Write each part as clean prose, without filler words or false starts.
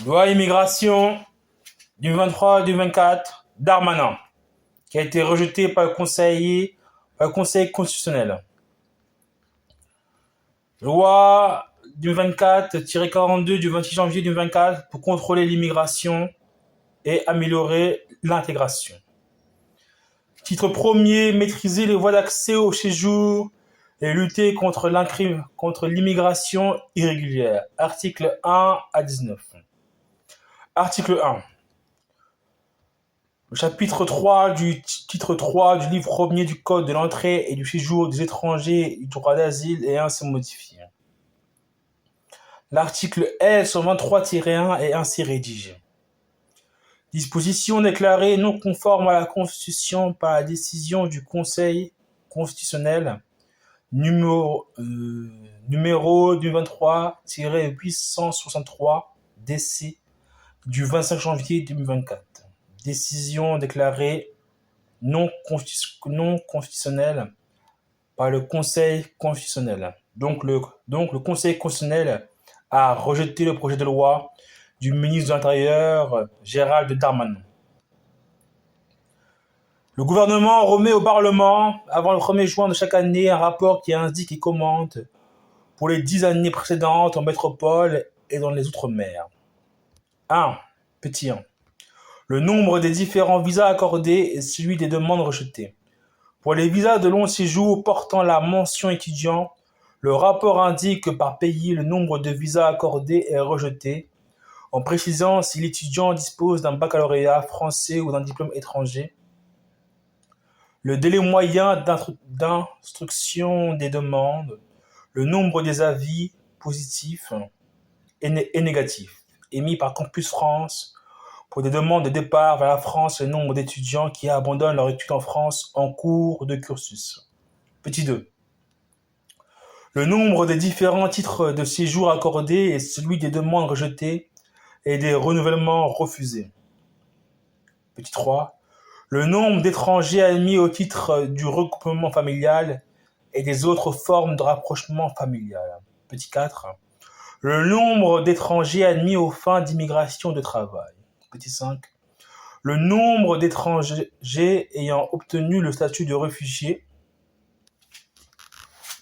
Loi immigration du 23 du 24 Darmanin, qui a été rejetée par le Conseil constitutionnel. Loi du 24-42 du 26 janvier 2024 pour contrôler l'immigration et améliorer l'intégration. Titre premier, maîtriser les voies d'accès au séjour et lutter contre l'immigration irrégulière. Article 1 à 19. Article 1. Le chapitre 3 du titre 3 du livre 1er du Code de l'entrée et du séjour des étrangers et du droit d'asile est ainsi modifié. L'article L. 123-1 est ainsi rédigé. Disposition déclarée non conforme à la Constitution par la décision du Conseil constitutionnel numéro 23-863 DC du 25 janvier 2024. Décision déclarée non constitutionnelle par le Conseil constitutionnel. Donc le Conseil constitutionnel a rejeté le projet de loi du ministre de l'Intérieur, Gérald Darmanin. Le gouvernement remet au Parlement, avant le 1er juin de chaque année, un rapport qui indique et commente pour les 10 années précédentes en métropole et dans les Outre-mer. 1. Petit 1. Le nombre des différents visas accordés et celui des demandes rejetées. Pour les visas de long séjour portant la mention étudiant, le rapport indique par pays le nombre de visas accordés et rejetés, en précisant si l'étudiant dispose d'un baccalauréat français ou d'un diplôme étranger, le délai moyen d'instruction des demandes, le nombre des avis positifs et négatifs émis par Campus France pour des demandes de départ vers la France, le nombre d'étudiants qui abandonnent leur étude en France en cours de cursus. Petit 2. Le nombre des différents titres de séjour accordés et celui des demandes rejetées et des renouvellements refusés. Petit 3. Le nombre d'étrangers admis au titre du regroupement familial et des autres formes de rapprochement familial. Petit 4. Le nombre d'étrangers admis aux fins d'immigration de travail. Petit 5. Le nombre d'étrangers ayant obtenu le statut de réfugié,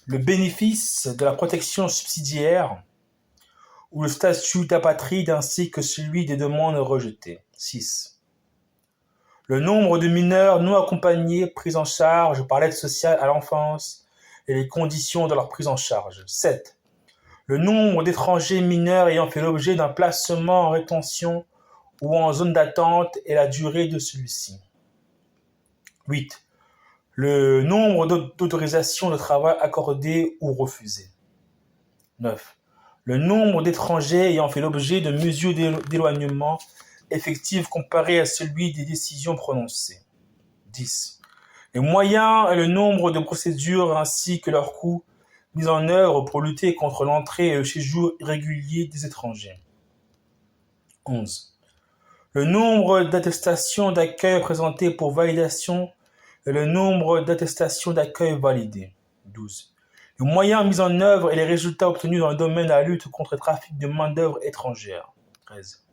le bénéfice de la protection subsidiaire ou le statut d'apatride ainsi que celui des demandes rejetées. 6. Le nombre de mineurs non accompagnés pris en charge par l'aide sociale à l'enfance et les conditions de leur prise en charge. 7. Le nombre d'étrangers mineurs ayant fait l'objet d'un placement en rétention ou en zone d'attente et la durée de celui-ci. 8. Le nombre d'autorisations de travail accordées ou refusées. 9. Le nombre d'étrangers ayant fait l'objet de mesures d'éloignement effectives comparées à celui des décisions prononcées. 10. Les moyens et le nombre de procédures ainsi que leurs coûts mis en œuvre pour lutter contre l'entrée et le séjour irrégulier des étrangers. 11. Le nombre d'attestations d'accueil présentées pour validation et le nombre d'attestations d'accueil validées. 12. Les moyens mis en œuvre et les résultats obtenus dans le domaine de la lutte contre le trafic de main-d'œuvre étrangère. 13.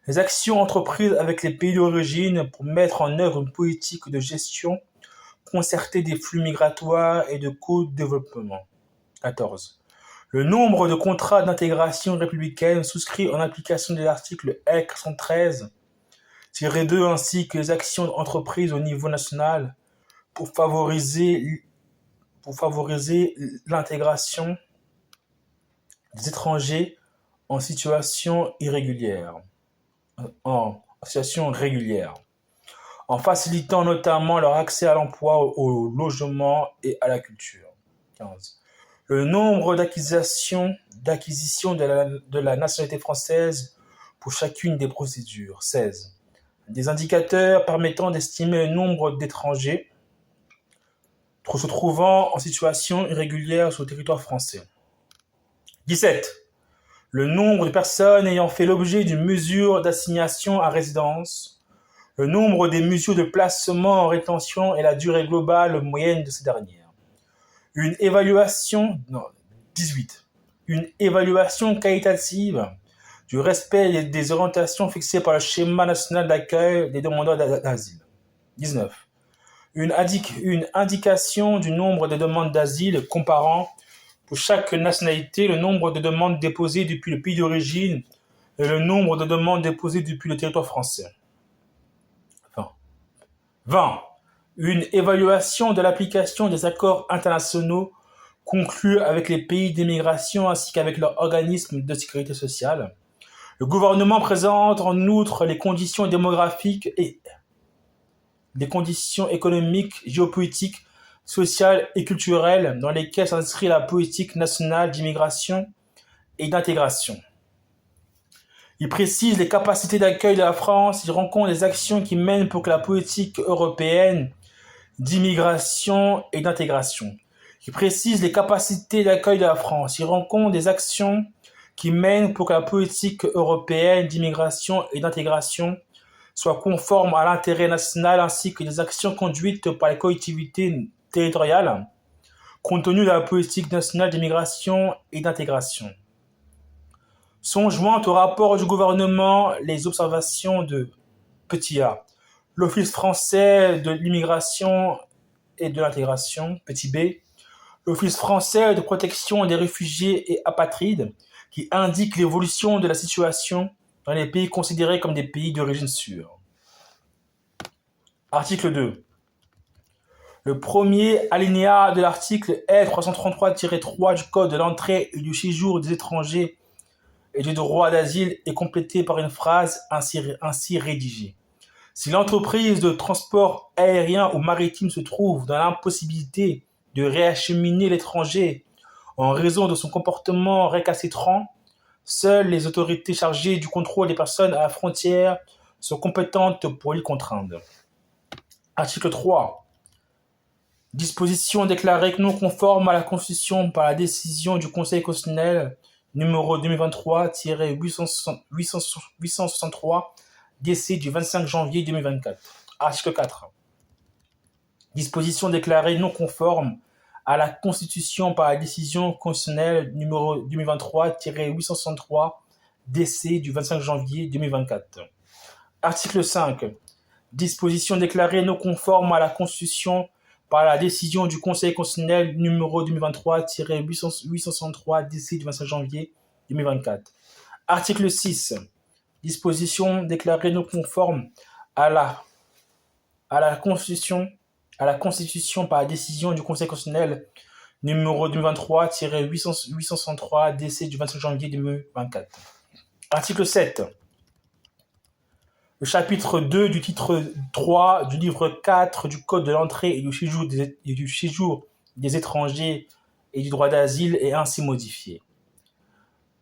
Les actions entreprises avec les pays d'origine pour mettre en œuvre une politique de gestion concertée des flux migratoires et de co-développement. 14. Le nombre de contrats d'intégration républicaine souscrits en application de l'article R413-2 ainsi que les actions entreprises au niveau national pour favoriser l'intégration des étrangers en situation irrégulière, en facilitant notamment leur accès à l'emploi, au logement et à la culture. 15. Le nombre d'acquisitions de la nationalité française pour chacune des procédures. 16. Des indicateurs permettant d'estimer le nombre d'étrangers se trouvant en situation irrégulière sur le territoire français. 17. Le nombre de personnes ayant fait l'objet d'une mesure d'assignation à résidence, le nombre des mesures de placement en rétention et la durée globale moyenne de ces dernières. 18. Une évaluation qualitative du respect des orientations fixées par le schéma national d'accueil des demandeurs d'asile. 19. Une indication du nombre de demandes d'asile comparant pour chaque nationalité le nombre de demandes déposées depuis le pays d'origine et le nombre de demandes déposées depuis le territoire français. 20. Une évaluation de l'application des accords internationaux conclus avec les pays d'émigration ainsi qu'avec leurs organismes de sécurité sociale. Le gouvernement présente en outre les conditions démographiques et les conditions économiques, géopolitiques, sociales et culturelles dans lesquelles s'inscrit la politique nationale d'immigration et d'intégration. Il précise les capacités d'accueil de la France, il rend compte des actions qui mènent pour que la politique européenne d'immigration et d'intégration. Il précise les capacités d'accueil de la France, il rend compte des actions qui mènent pour que la politique européenne d'immigration et d'intégration soit conforme à l'intérêt national ainsi que des actions conduites par les collectivités territoriales compte tenu de la politique nationale d'immigration et d'intégration. Sont jointes au rapport du gouvernement les observations de petit a, l'Office français de l'immigration et de l'intégration, petit b, l'Office français de protection des réfugiés et apatrides, qui indique l'évolution de la situation dans les pays considérés comme des pays d'origine sûre. Article 2. Le premier alinéa de l'article L333-3 du Code de l'entrée et du séjour des étrangers et du droit d'asile est complété par une phrase ainsi rédigée. Si l'entreprise de transport aérien ou maritime se trouve dans l'impossibilité de réacheminer l'étranger en raison de son comportement récalcitrant, seules les autorités chargées du contrôle des personnes à la frontière sont compétentes pour l'y contraindre. Article 3. Disposition déclarée non conforme à la Constitution par la décision du Conseil constitutionnel numéro 2023-863 DC du 25 janvier 2024. Article 4. Disposition déclarée non conforme à la Constitution par la décision constitutionnelle numéro 2023-863 DC du 25 janvier 2024. Article 5. Disposition déclarée non conforme à la Constitution par la décision du Conseil constitutionnel numéro 2023-863 DC du 25 janvier 2024. Article 6. Disposition déclarée non conforme à la Constitution par la décision du Conseil constitutionnel numéro 2023-863 DC du 25 janvier 2024. Article 7. Le chapitre 2 du titre 3 du livre 4 du Code de l'entrée et du séjour des étrangers et du droit d'asile est ainsi modifié.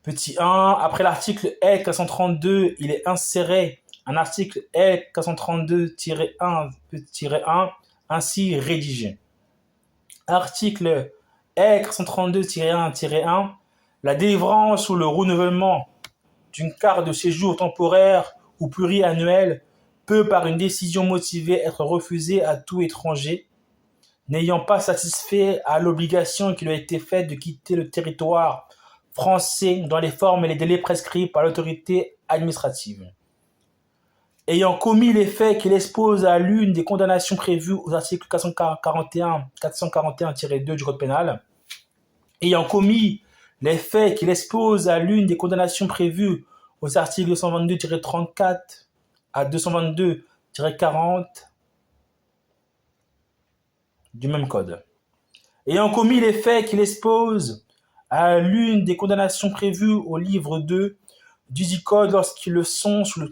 Petit 1. Après l'article L432, il est inséré un article L432-1 ainsi rédigé. Article L432-1-1. La délivrance ou le renouvellement d'une carte de séjour temporaire ou pluriannuelle peut par une décision motivée être refusée à tout étranger n'ayant pas satisfait à l'obligation qui lui a été faite de quitter le territoire français dans les formes et les délais prescrits par l'autorité administrative. Ayant commis les faits qu'il expose à l'une des condamnations prévues aux articles 441-2 du Code pénal, ayant commis les faits qu'il expose à l'une des condamnations prévues aux articles 222-34 à 222-40 du même code. Ayant commis les faits qu'il expose à l'une des condamnations prévues au livre 2 dudit code lorsqu'ils le sont sur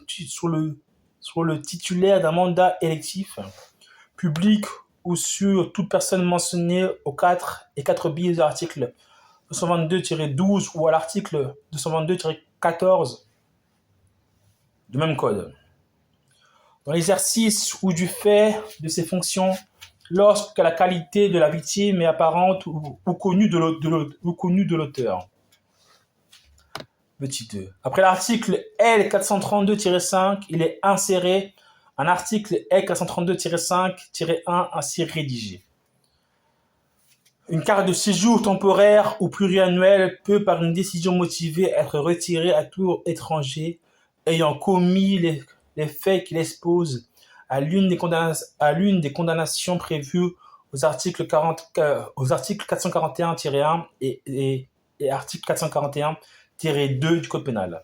le titulaire d'un mandat électif, public ou sur toute personne mentionnée aux 4 et 4 bis de l'article 222-12 ou à l'article 222-14 du même code. Dans l'exercice ou du fait de ses fonctions, lorsque la qualité de la victime est apparente ou connue de l'auteur. Petit 2. Après l'article L432-5, il est inséré un article L432-5-1 ainsi rédigé. Une carte de séjour temporaire ou pluriannuelle peut, par une décision motivée, être retirée à tout étranger ayant commis les faits qui l'exposent à l'une des condamnations prévues aux articles 441-1 et article 441-2 du Code pénal.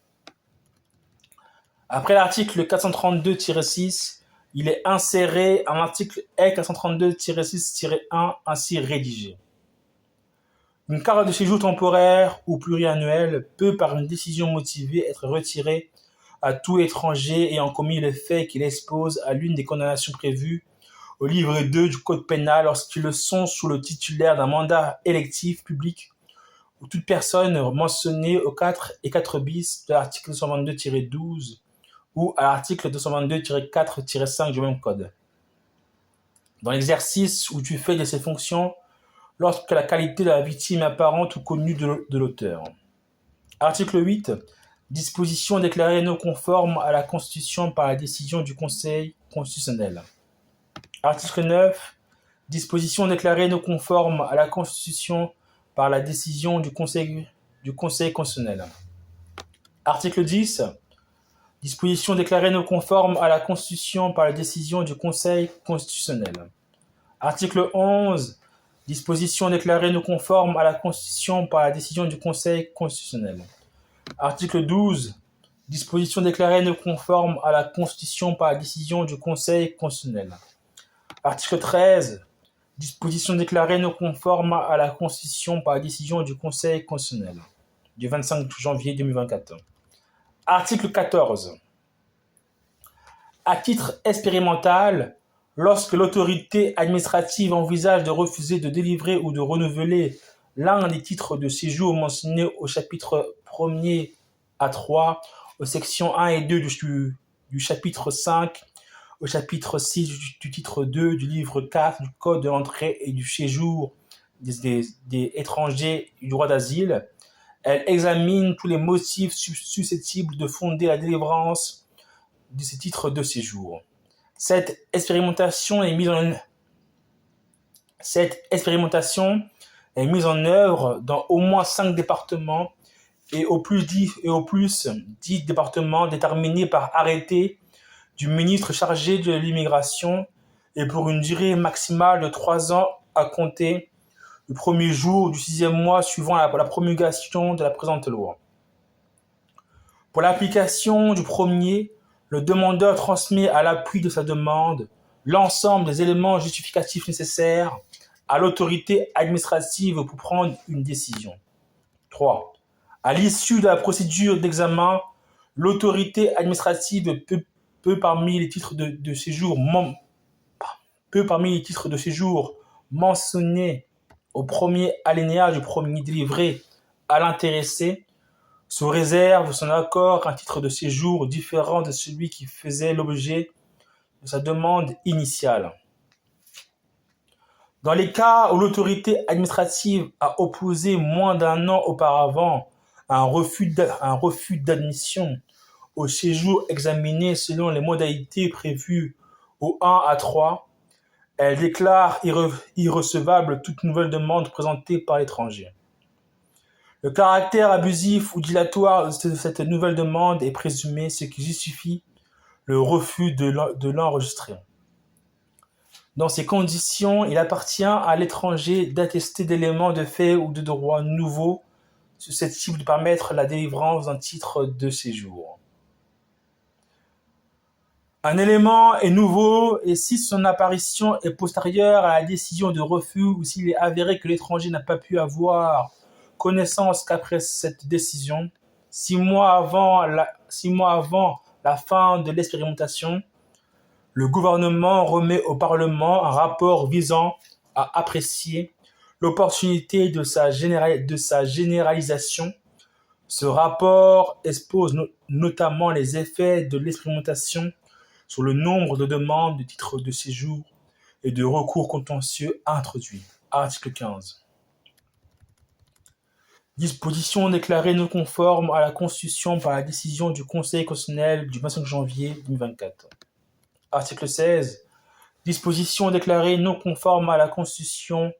Après l'article 432-6, il est inséré un article L432-6-1 ainsi rédigé. Une carte de séjour temporaire ou pluriannuelle peut, par une décision motivée, être retirée à tout étranger ayant commis le fait qui l'expose à l'une des condamnations prévues au livre 2 du Code pénal lorsqu'ils le sont sous le titulaire d'un mandat électif public ou toute personne mentionnée au 4 et 4 bis de l'article 222-12 ou à l'article 222-4-5 du même code. Dans l'exercice ou du fait de ses fonctions, lorsque la qualité de la victime est apparente ou connue de l'auteur. Article 8. Disposition déclarée non conforme à la Constitution par la décision du Conseil constitutionnel. Article 9. Disposition déclarée non conforme à la Constitution par la décision du Conseil constitutionnel. Article 10. Disposition déclarée non conforme à la Constitution par la décision du Conseil constitutionnel. Article 11. Disposition déclarée non conforme à la Constitution par la décision du Conseil constitutionnel. Article 12. Disposition déclarée non conforme à la Constitution par la décision du Conseil constitutionnel. Article 13. Disposition déclarée non conforme à la Constitution par la décision du Conseil constitutionnel du 25 janvier 2024. Article 14. À titre expérimental, lorsque l'autorité administrative envisage de refuser de délivrer ou de renouveler l'un des titres de séjour mentionnés au chapitre 1er à 3, aux sections 1 et 2 du chapitre 5, au chapitre 6 du titre 2 du livre 4 du Code de l'entrée et du séjour des étrangers du droit d'asile, elle examine tous les motifs susceptibles de fonder la délivrance de ces titres de séjour. Cette expérimentation est mise en œuvre dans au moins 5 départements et au plus 10 départements déterminés par arrêté du ministre chargé de l'immigration et pour une durée maximale de 3 ans à compter du premier jour du 6e mois suivant la promulgation de la présente loi. Pour l'application du premier, le demandeur transmet à l'appui de sa demande l'ensemble des éléments justificatifs nécessaires à l'autorité administrative pour prendre une décision. 3. À l'issue de la procédure d'examen, l'autorité administrative peut parmi les titres de séjour mentionnés au premier alinéa du premier délivré à l'intéressé, sous réserve de son accord, un titre de séjour différent de celui qui faisait l'objet de sa demande initiale. Dans les cas où l'autorité administrative a opposé moins d'un an auparavant un refus d'admission au séjour examiné selon les modalités prévues au 1 à 3, elle déclare irrecevable toute nouvelle demande présentée par l'étranger. Le caractère abusif ou dilatoire de cette nouvelle demande est présumé, ce qui justifie le refus de l'enregistrer. Dans ces conditions, il appartient à l'étranger d'attester d'éléments de fait ou de droits nouveaux susceptibles de permettre la délivrance d'un titre de séjour. Un élément est nouveau et si son apparition est postérieure à la décision de refus ou s'il est avéré que l'étranger n'a pas pu avoir connaissance qu'après cette décision, 6 mois avant la fin de l'expérimentation, le gouvernement remet au Parlement un rapport visant à apprécier l'opportunité de sa généralisation. Ce rapport expose notamment les effets de l'expérimentation sur le nombre de demandes de titres de séjour et de recours contentieux introduits. Article 15. Disposition déclarée non conforme à la Constitution par la décision du Conseil constitutionnel du 25 janvier 2024. Article 16. Disposition déclarée non conforme à la Constitution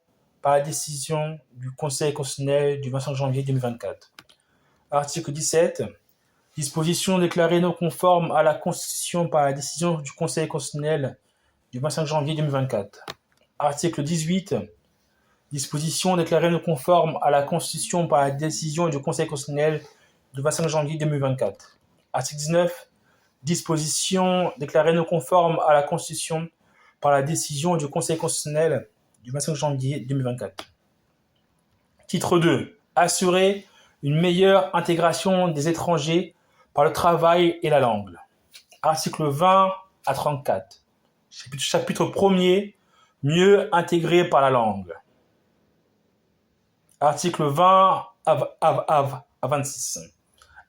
par la décision du Conseil constitutionnel du 25 janvier 2024. Article 17. Disposition déclarée non conforme à la Constitution par la décision du Conseil constitutionnel du 25 janvier 2024. Article 18. Disposition déclarée non conforme à la Constitution par la décision du Conseil constitutionnel du 25 janvier 2024. Article 19. Disposition déclarée non conforme à la Constitution par la décision du Conseil constitutionnel du 25 janvier 2024. Titre 2. Assurer une meilleure intégration des étrangers par le travail et la langue. Article 20 à 34. Chapitre 1er. Mieux intégré par la langue. Article 20 à 26.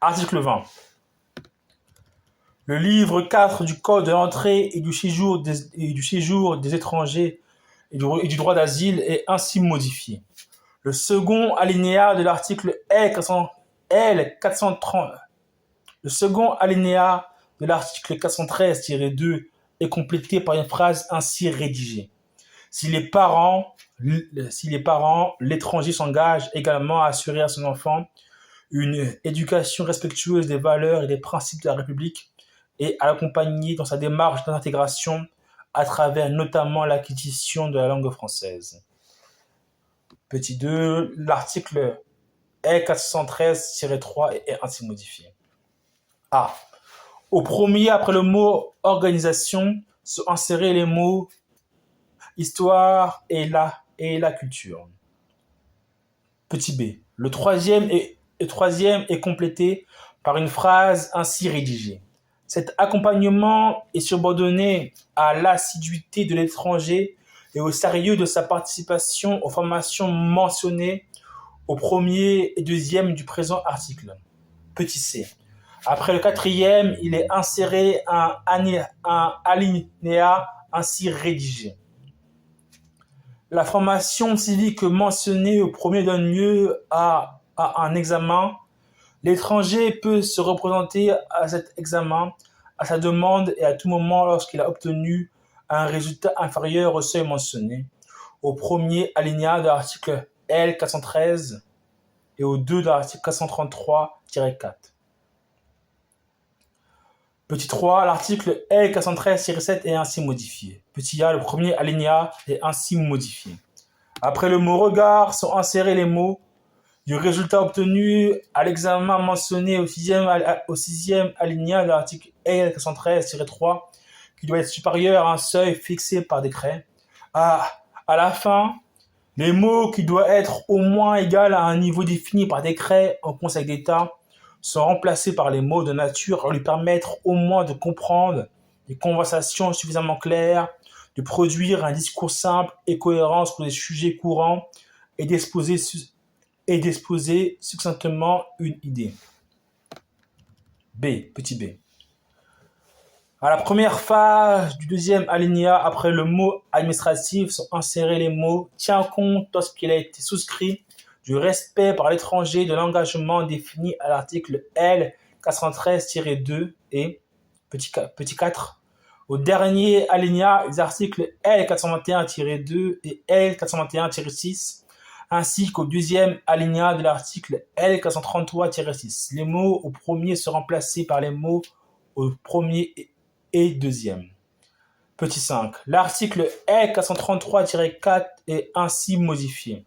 Article 20. Le livre 4 du Code de l'entrée et du séjour des étrangers et du droit d'asile est ainsi modifié. Le second alinéa de l'article Le second alinéa de l'article 413-2 est complété par une phrase ainsi rédigée. Si les parents, l'étranger s'engage également à assurer à son enfant une éducation respectueuse des valeurs et des principes de la République et à l'accompagner dans sa démarche d'intégration à travers notamment l'acquisition de la langue française. Petit 2, l'article L413-3 est ainsi modifié. A. Au premier, après le mot « organisation », sont insérés les mots « histoire » et la culture. Petit b. Le troisième est complété par une phrase ainsi rédigée. Cet accompagnement est subordonné à l'assiduité de l'étranger et au sérieux de sa participation aux formations mentionnées au premier et deuxième du présent article. Petit c. Après le quatrième, il est inséré un alinéa ainsi rédigé. La formation civique mentionnée au premier donne lieu à un examen. L'étranger peut se représenter à cet examen à sa demande et à tout moment lorsqu'il a obtenu un résultat inférieur au seuil mentionné au premier alinéa de l'article L413 et au 2 de l'article 433-4. Petit 3, l'article L413-7 est ainsi modifié. Petit a, le premier alinéa est ainsi modifié. Après le mot « regard » sont insérés les mots du résultat obtenu à l'examen mentionné au sixième alinéa de l'article L413-3 qui doit être supérieur à un seuil fixé par décret. À la fin, les mots qui doivent être au moins égal à un niveau défini par décret en Conseil d'État sont remplacés par les mots de nature à lui permettre au moins de comprendre des conversations suffisamment claires, de produire un discours simple et cohérent sur des sujets courants et d'exposer succinctement une idée. Petit b. À la première phase du deuxième alinéa, après le mot administratif, sont insérés les mots « tient compte lorsqu'il a été souscrit du respect par l'étranger de l'engagement défini à l'article L413-2 et petit 4. Au dernier alinéa des articles L421-2 et L421-6, ainsi qu'au deuxième alinéa de l'article L433-6. Les mots au premier sont remplacés par les mots au premier et deuxième. Petit 5. L'article L433-4 est ainsi modifié.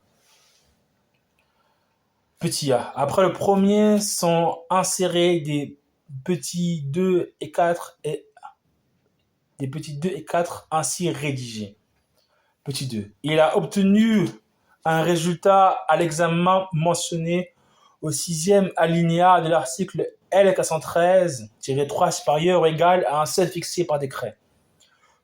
Petit a. Après le premier sont insérés des petits 2 et 4 et des petits 2 et 4 ainsi rédigés. Petit 2. Il a obtenu un résultat à l'examen mentionné au sixième alinéa de l'article L413-3 supérieur ou égal à un seuil fixé par décret.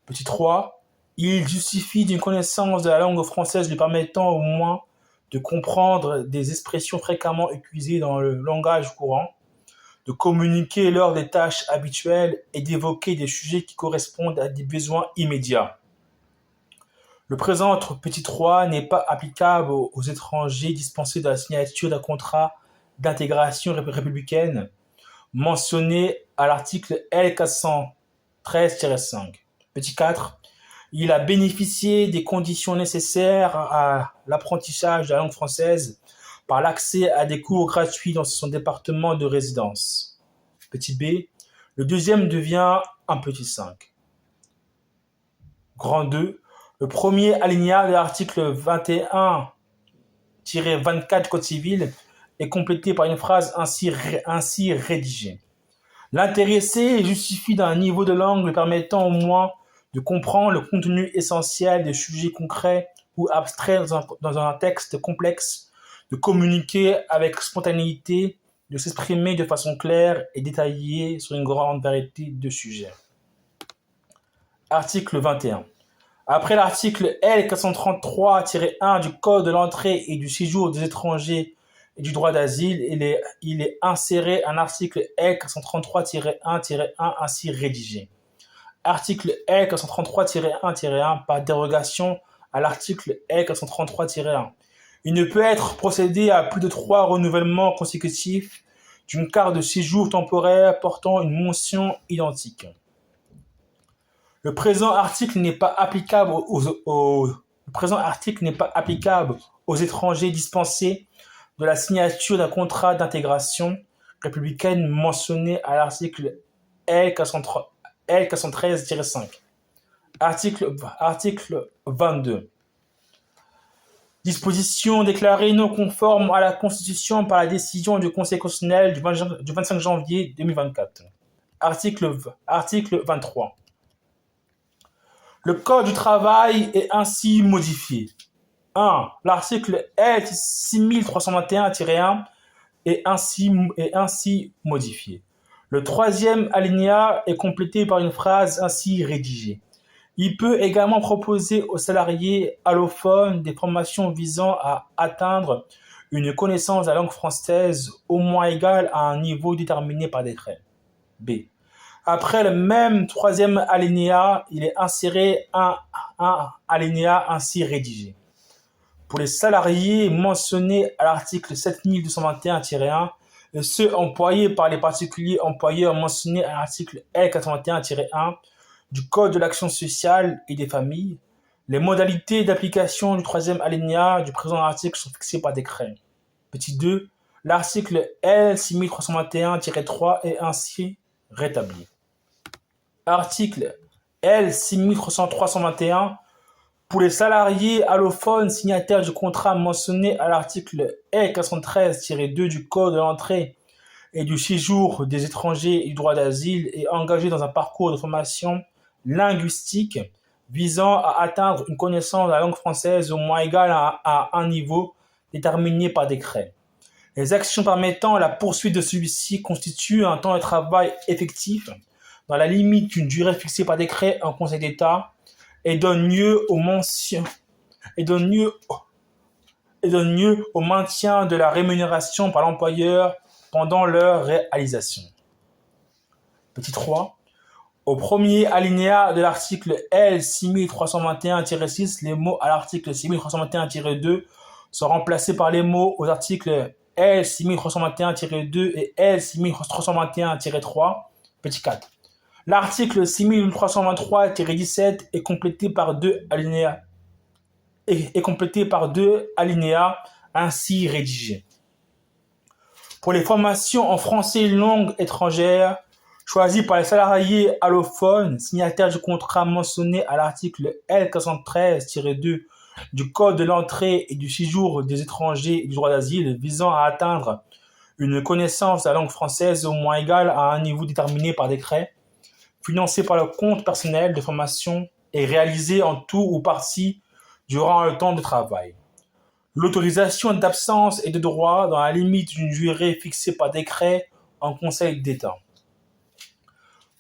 Petit 3. Il justifie d'une connaissance de la langue française lui permettant au moins de comprendre des expressions fréquemment utilisées dans le langage courant, de communiquer lors des tâches habituelles et d'évoquer des sujets qui correspondent à des besoins immédiats. Le présent petit 3 n'est pas applicable aux étrangers dispensés de la signature d'un contrat d'intégration républicaine mentionné à l'article L413-5. Petit 4. Il a bénéficié des conditions nécessaires à l'apprentissage de la langue française par l'accès à des cours gratuits dans son département de résidence. Petit b, le deuxième devient un petit 5. Grand 2, le premier alinéa de l'article 21-24 Code civil est complété par une phrase ainsi rédigée. L'intéressé justifie d'un niveau de langue lui permettant au moins de comprendre le contenu essentiel des sujets concrets ou abstraits dans un texte complexe, de communiquer avec spontanéité, de s'exprimer de façon claire et détaillée sur une grande variété de sujets. Article 21. Après l'article L. 433-1 du Code de l'entrée et du séjour des étrangers et du droit d'asile, il est inséré un article L. 433-1-1 ainsi rédigé. Article L. 433-1-1 par dérogation à l'article L. 433-1. Il ne peut être procédé à plus de 3 renouvellements consécutifs d'une carte de séjour temporaire portant une mention identique. Le présent article n'est pas applicable aux étrangers dispensés de la signature d'un contrat d'intégration républicaine mentionné à l'article L. 413-5. Article 22. Disposition déclarée non conforme à la Constitution par la décision du Conseil constitutionnel du 25 janvier 2024. Article 23. Le Code du travail est ainsi modifié. 1. L'article L. 6321-1 est ainsi modifié. Le troisième alinéa est complété par une phrase ainsi rédigée. Il peut également proposer aux salariés allophones des formations visant à atteindre une connaissance de la langue française au moins égale à un niveau déterminé par décret. B. Après le même troisième alinéa, il est inséré un alinéa ainsi rédigé. Pour les salariés mentionnés à l'article 7221-1 et ceux employés par les particuliers employeurs mentionnés à l'article L81-1 du Code de l'action sociale et des familles, les modalités d'application du troisième alinéa du présent article sont fixées par décret. Petit 2. L'article L6321-3 est ainsi rétabli. Article L6321. Pour les salariés allophones signataires du contrat mentionné à l'article L413-2 du Code de l'entrée et du séjour des étrangers et du droit d'asile et engagés dans un parcours de formation linguistique visant à atteindre une connaissance de la langue française au moins égale à un niveau déterminé par décret. Les actions permettant la poursuite de celui-ci constituent un temps de travail effectif dans la limite d'une durée fixée par décret en Conseil d'État et donne lieu au maintien de la rémunération par l'employeur pendant leur réalisation. Petit 3. Au premier alinéa de l'article L6321-6, les mots à l'article 6321-2 sont remplacés par les mots aux articles L6321-2 et L6321-3. Petit 4. L'article 6323-17 est complété par deux alinéas ainsi rédigés. Pour les formations en français langue étrangère choisies par les salariés allophones signataires du contrat mentionné à l'article L413-2 du Code de l'entrée et du séjour des étrangers et du droit d'asile visant à atteindre une connaissance de la langue française au moins égale à un niveau déterminé par décret, financé par le compte personnel de formation et réalisé en tout ou partie durant le temps de travail. L'autorisation d'absence est de droit dans la limite d'une durée fixée par décret en Conseil d'État.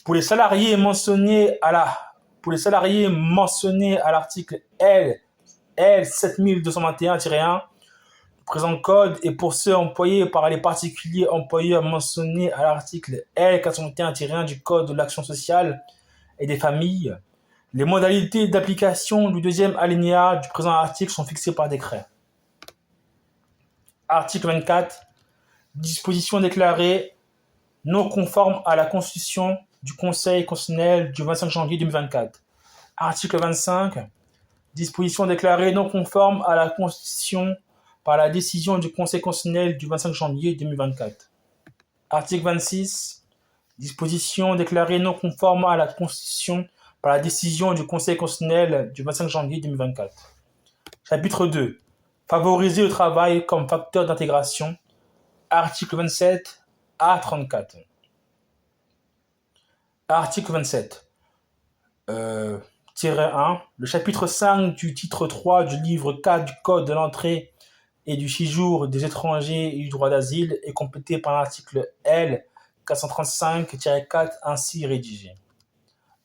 Pour les salariés mentionnés à l'article L7221-1 du présent code et pour ceux employés par les particuliers employeurs mentionnés à l'article L421-1 du Code de l'action sociale et des familles, les modalités d'application du deuxième alinéa du présent article sont fixées par décret. Article 24. Disposition déclarée non conforme à la Constitution du Conseil constitutionnel du 25 janvier 2024. Article 25. Disposition déclarée non conforme à la Constitution par la décision du Conseil constitutionnel du 25 janvier 2024. Article 26. Disposition déclarée non conforme à la Constitution par la décision du Conseil constitutionnel du 25 janvier 2024. Chapitre 2. Favoriser le travail comme facteur d'intégration. Article 27. A34. Article 27. 1. Le chapitre 5 du titre 3 du livre 4 du Code de l'entrée et du séjour des étrangers et du droit d'asile est complété par l'article L. 435-4 ainsi rédigé.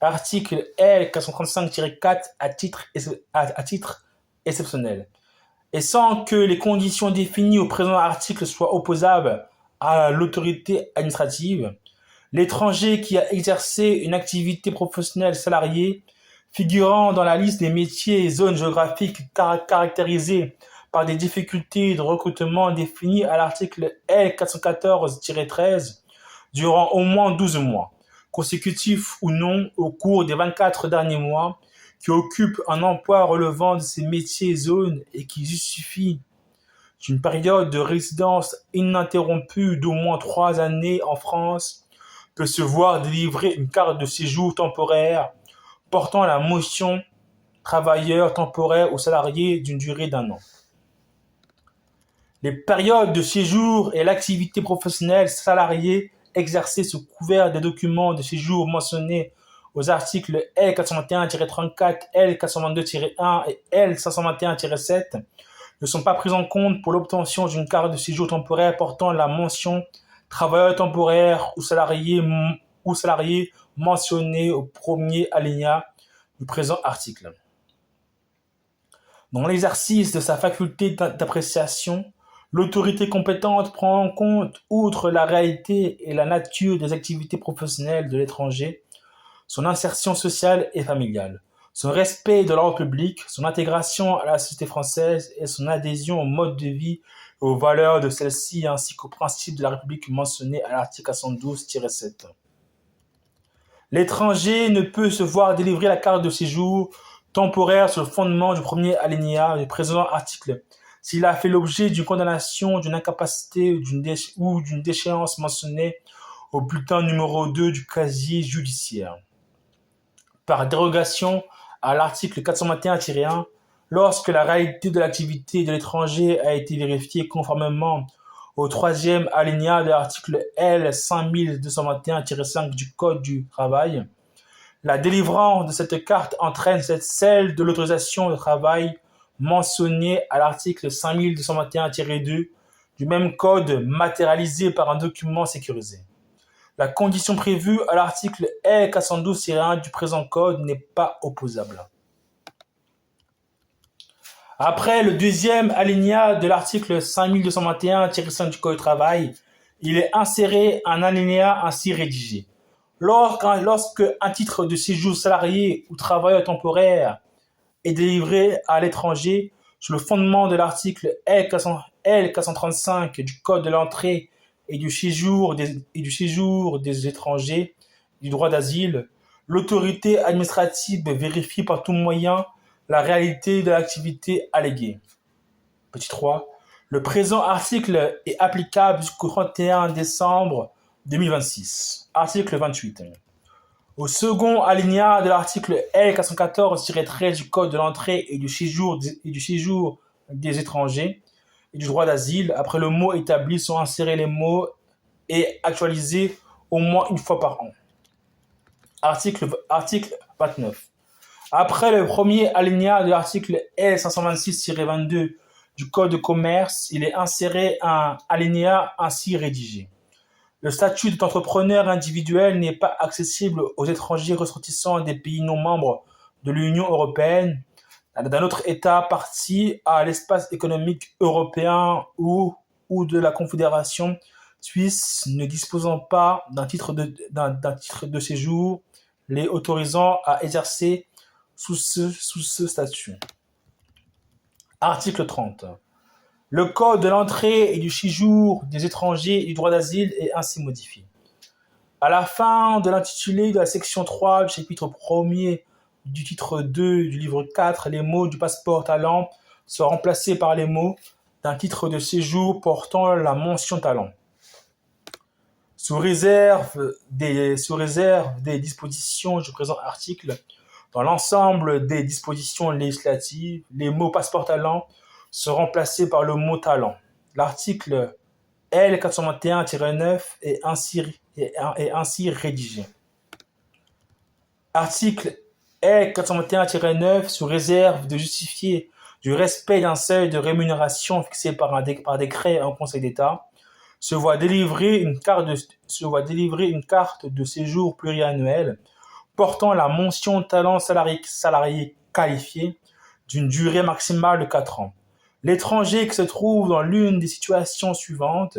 Article L. 435-4 à titre exceptionnel. Et sans que les conditions définies au présent article soient opposables à l'autorité administrative, l'étranger qui a exercé une activité professionnelle salariée figurant dans la liste des métiers et zones géographiques caractérisées par des difficultés de recrutement définies à l'article L. 414-13 durant au moins 12 mois, consécutifs ou non au cours des 24 derniers mois, qui occupent un emploi relevant de ces métiers et zones et qui justifient d'une période de résidence ininterrompue d'au moins 3 années en France, peut se voir délivrer une carte de séjour temporaire portant la mention travailleur temporaire ou salarié d'une durée d'1 an. Les périodes de séjour et l'activité professionnelle salariée exercée sous couvert des documents de séjour mentionnés aux articles L. 421-34, L. 422-1 et L. 521-7 ne sont pas prises en compte pour l'obtention d'une carte de séjour temporaire portant la mention travailleur temporaire ou salarié mentionné au premier alinéa du présent article. Dans l'exercice de sa faculté d'appréciation, l'autorité compétente prend en compte, outre la réalité et la nature des activités professionnelles de l'étranger, son insertion sociale et familiale, son respect de l'ordre public, son intégration à la société française et son adhésion au mode de vie et aux valeurs de celle-ci ainsi qu'aux principes de la République mentionnés à l'article 412-7. L'étranger ne peut se voir délivrer la carte de séjour temporaire sur le fondement du premier alinéa du présent article s'il a fait l'objet d'une condamnation, d'une incapacité ou d'une déchéance mentionnée au bulletin numéro 2 du casier judiciaire. Par dérogation à l'article 421-1, lorsque la réalité de l'activité de l'étranger a été vérifiée conformément au troisième alinéa de l'article L. 5221-5 du Code du travail, la délivrance de cette carte entraîne celle de l'autorisation de travail mentionnée à l'article 5221-2 du même code matérialisée par un document sécurisé. La condition prévue à l'article L. 412-1 du présent code n'est pas opposable. Après le deuxième alinéa de l'article 5221-5 du Code du travail, il est inséré un alinéa ainsi rédigé. Lorsque un titre de séjour salarié ou travailleur temporaire est délivré à l'étranger sur le fondement de l'article L. 435 du Code de l'entrée et du séjour des étrangers du droit d'asile, l'autorité administrative vérifie par tout moyen la réalité de l'activité alléguée. Petit 3. Le présent article est applicable jusqu'au 31 décembre 2026. Article 28. Au second alinéa de l'article L. 414-13 du Code de l'entrée et du séjour des étrangers et du droit d'asile, après le mot établi sont insérés les mots et actualisés au moins une fois par an. Article 29. Après le premier alinéa de l'article L. 526-22 du Code de commerce, il est inséré un alinéa ainsi rédigé. Le statut d'entrepreneur individuel n'est pas accessible aux étrangers ressortissants des pays non membres de l'Union européenne, d'un autre État partie à l'espace économique européen ou de la Confédération suisse ne disposant pas d'un titre de séjour les autorisant à exercer sous ce statut. Article 30. Le Code de l'entrée et du séjour des étrangers et du droit d'asile est ainsi modifié. À la fin de l'intitulé de la section 3 du chapitre 1er du titre 2 du livre 4, les mots du passeport talent sont remplacés par les mots d'un titre de séjour portant la mention talent. Sous réserve des dispositions du présent article, dans l'ensemble des dispositions législatives, les mots passeport talent sont remplacés par le mot talent. L'article L 421-9 est ainsi rédigé. Article L 421-9, sous réserve de justifier du respect d'un seuil de rémunération fixé par décret en Conseil d'État, se voit délivrer une carte de séjour pluriannuelle portant la mention talent salarié qualifié d'une durée maximale de 4 ans. L'étranger qui se trouve dans l'une des situations suivantes,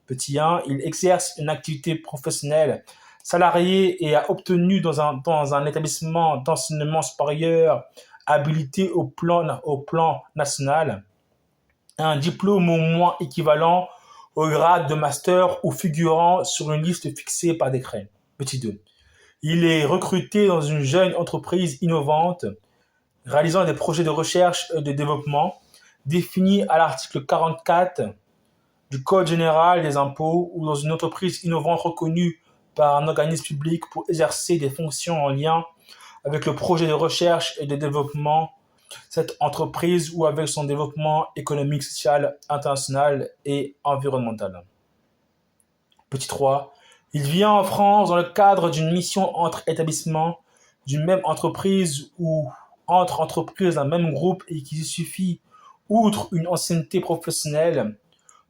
petit 1, il exerce une activité professionnelle salarié et a obtenu dans un établissement d'enseignement supérieur habilité au plan national un diplôme au moins équivalent au grade de master ou figurant sur une liste fixée par décret. Petit 2. Il est recruté dans une jeune entreprise innovante réalisant des projets de recherche et de développement définis à l'article 44 du Code général des impôts ou dans une entreprise innovante reconnue par un organisme public pour exercer des fonctions en lien avec le projet de recherche et de développement cette entreprise ou avec son développement économique, social, international et environnemental. Petit 3. Il vient en France dans le cadre d'une mission entre établissements d'une même entreprise ou entre entreprises d'un même groupe et qu'il suffit, outre une ancienneté professionnelle,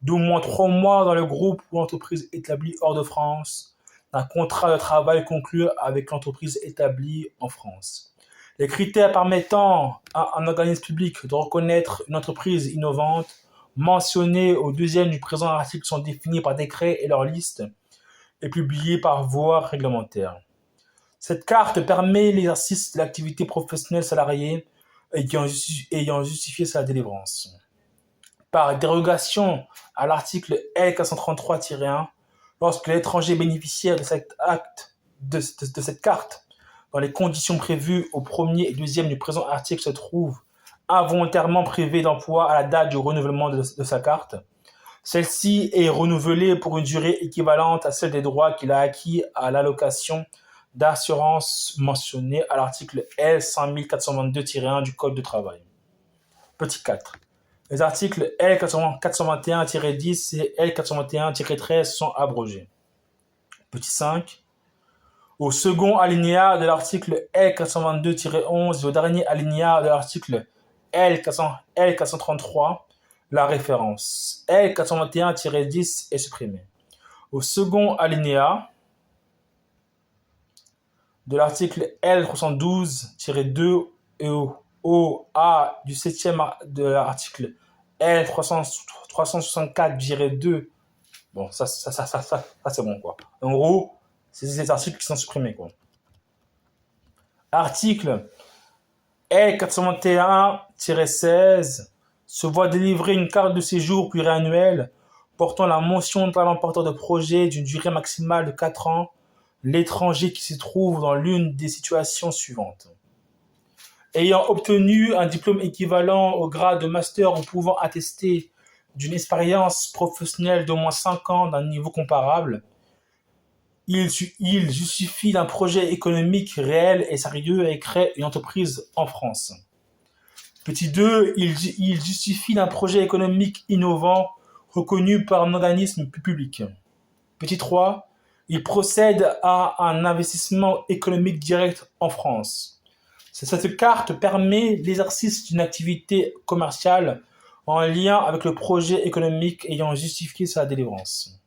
d'au moins 3 mois dans le groupe ou entreprise établie hors de France, d'un contrat de travail conclu avec l'entreprise établie en France. Les critères permettant à un organisme public de reconnaître une entreprise innovante mentionnés au deuxième du présent article sont définis par décret et leur liste est publiée par voie réglementaire. Cette carte permet l'exercice de l'activité professionnelle salariée ayant justifié sa délivrance. Par dérogation à l'article L 433-1, lorsque l'étranger bénéficiaire de cette carte, dans les conditions prévues au premier et deuxième du présent article, se trouve involontairement privé d'emploi à la date du renouvellement de sa carte, celle-ci est renouvelée pour une durée équivalente à celle des droits qu'il a acquis à l'allocation d'assurance mentionnée à l'article L 5422-1 du Code du travail. Petit 4. Les articles L 421-10 et L 421-13 sont abrogés. Petit 5. Au second alinéa de l'article L 422-11 et au dernier alinéa de l'article L 433, la référence L 421-10 est supprimée. Au second alinéa de l'article L 312-2 et au A du 7e de l'article L 364-2, bon, ça c'est bon, quoi. En gros, c'est ces articles qui sont supprimés, quoi. Article L 421-16 se voit délivrer une carte de séjour pluriannuelle portant la mention de talent porteur de projet d'une durée maximale de 4 ans, l'étranger qui se trouve dans l'une des situations suivantes. Ayant obtenu un diplôme équivalent au grade de master ou pouvant attester d'une expérience professionnelle d'au moins 5 ans d'un niveau comparable, il justifie d'un projet économique réel et sérieux et crée une entreprise en France. Petit 2, il justifie d'un projet économique innovant reconnu par un organisme public. Petit 3, il procède à un investissement économique direct en France. Cette carte permet l'exercice d'une activité commerciale en lien avec le projet économique ayant justifié sa délivrance.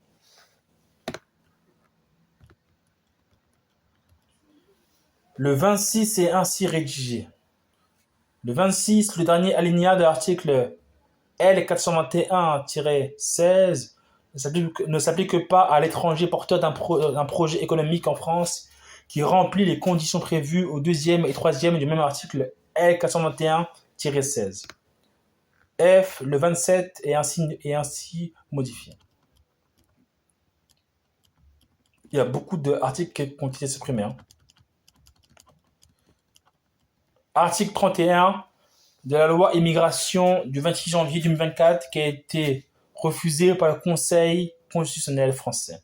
Le 26 est ainsi rédigé. Le 26, le dernier alinéa de l'article L 421-16 ne s'applique pas à l'étranger porteur d'un projet économique en France qui remplit les conditions prévues au deuxième et troisième du même article L 421-16. F, le 27 est ainsi modifié. Il y a beaucoup d'articles qui ont été supprimés. Article 31 de la loi immigration du 26 janvier 2024 qui a été refusée par le Conseil constitutionnel français.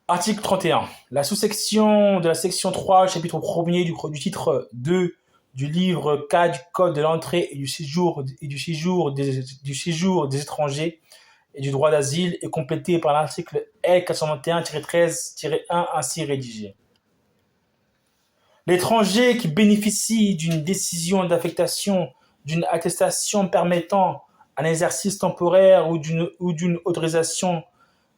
Article 31. La sous-section de la section 3, chapitre 1er du titre 2 du livre 4 du Code de l'entrée et du séjour des étrangers et du droit d'asile est complétée par l'article L421-13-1 ainsi rédigé. L'étranger qui bénéficie d'une décision d'affectation, d'une attestation permettant un exercice temporaire ou d'une autorisation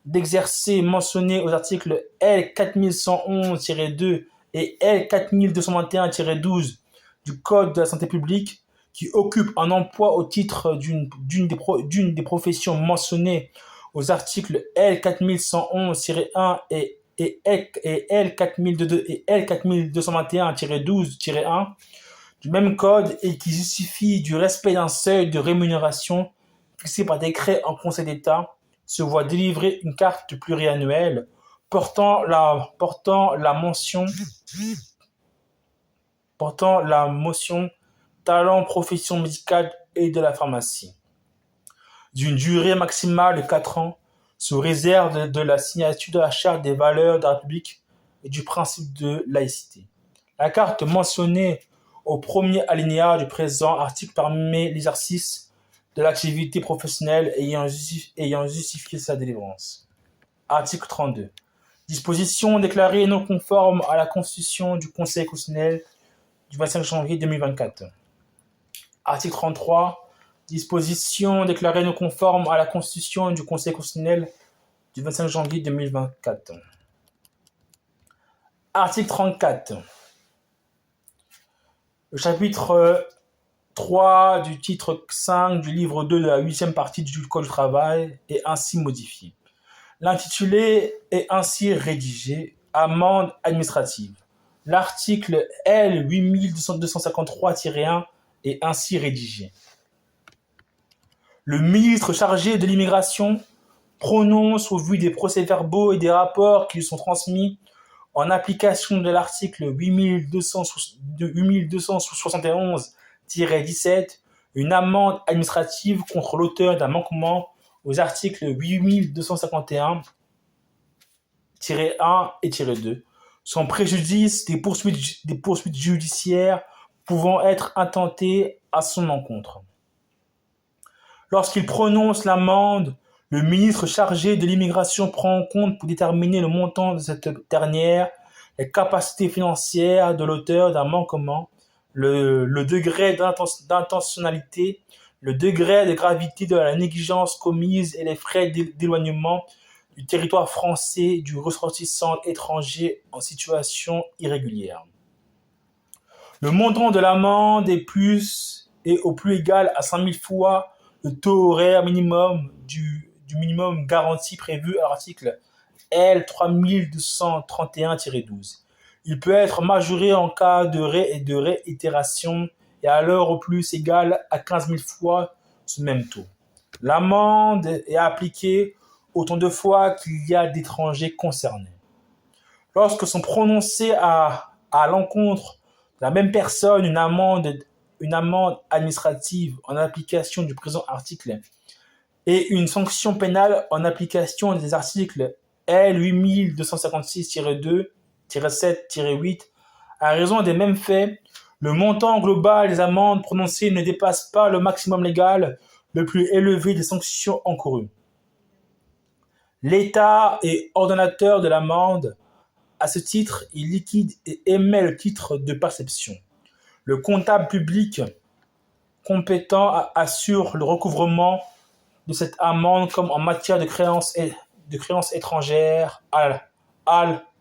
d'exercer mentionnée aux articles L4111-2 et L4221-12 du Code de la santé publique, qui occupe un emploi au titre d'une des professions mentionnées aux articles L4111-1 et L4002 et L4221-12-1 du même code et qui justifie du respect d'un seuil de rémunération fixé par décret en Conseil d'État, se voit délivrer une carte pluriannuelle portant la mention talent profession médicale et de la pharmacie, d'une durée maximale de 4 ans, sous réserve de la signature de la Charte des valeurs de la République et du principe de laïcité. La carte mentionnée au premier alinéa du présent article permet l'exercice de l'activité professionnelle ayant justifié sa délivrance. Article 32. Disposition déclarée non conforme à la Constitution du Conseil constitutionnel du 25 janvier 2024. Article 33. Disposition déclarée non conforme à la Constitution du Conseil constitutionnel du 25 janvier 2024. Article 34. Le chapitre 3 du titre 5 du livre 2 de la 8e partie du Code du travail est ainsi modifié. L'intitulé est ainsi rédigé: amende administrative. L'article L 8253-1 est ainsi rédigé. Le ministre chargé de l'immigration prononce au vu des procès-verbaux et des rapports qui lui sont transmis en application de l'article 8271-17 une amende administrative contre l'auteur d'un manquement aux articles 8251-1 et 2, sans préjudice des poursuites judiciaires pouvant être intentées à son encontre. Lorsqu'il prononce l'amende, le ministre chargé de l'immigration prend en compte pour déterminer le montant de cette dernière, les capacités financières de l'auteur d'un manquement, le degré d'intentionnalité, le degré de gravité de la négligence commise et les frais d'éloignement du territoire français du ressortissant étranger en situation irrégulière. Le montant de l'amende est au plus égal à 5 000 fois le taux horaire minimum du minimum garanti prévu à l'article L 3231-12. Il peut être majoré en cas de réitération et alors au plus égal à 15 000 fois ce même taux. L'amende est appliquée autant de fois qu'il y a d'étrangers concernés. Lorsque sont prononcées à l'encontre de la même personne une amende administrative en application du présent article et une sanction pénale en application des articles L 8256-2, 7-8, à raison des mêmes faits, le montant global des amendes prononcées ne dépasse pas le maximum légal le plus élevé des sanctions encourues. L'État est ordonnateur de l'amende. À ce titre, il liquide et émet le titre de perception. Le comptable public compétent assure le recouvrement de cette amende comme en matière de créances étrangères à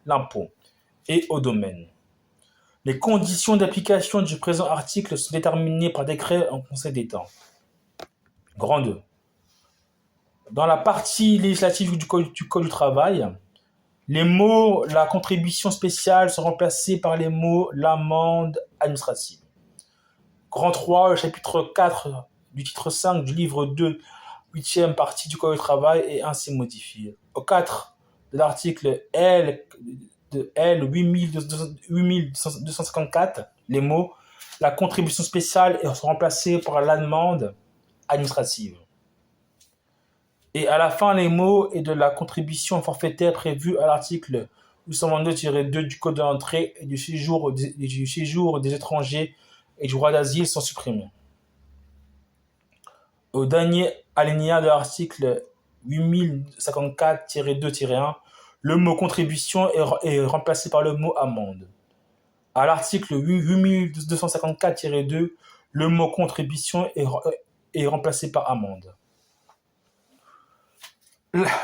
l'impôt et au domaine. Les conditions d'application du présent article sont déterminées par décret en Conseil d'État. Grand 2. Dans la partie législative du Code du travail, les mots « la contribution spéciale » sont remplacés par les mots « l'amende administrative ». Grand 3, le chapitre 4 du titre 5 du livre 2, 8e partie du Code du travail est ainsi modifié. Au 4 de l'article L 8254, les mots la contribution spéciale est remplacée par l'amende administrative. Et à la fin, les mots et de la contribution forfaitaire prévue à l'article 822-2 du Code de l'entrée et du séjour des étrangers et du droit d'asile sont supprimés. Au dernier alinéa de l'article 8054-2-1, le mot contribution est remplacé par le mot amende. À l'article 8254-2, le mot contribution est remplacé par amende.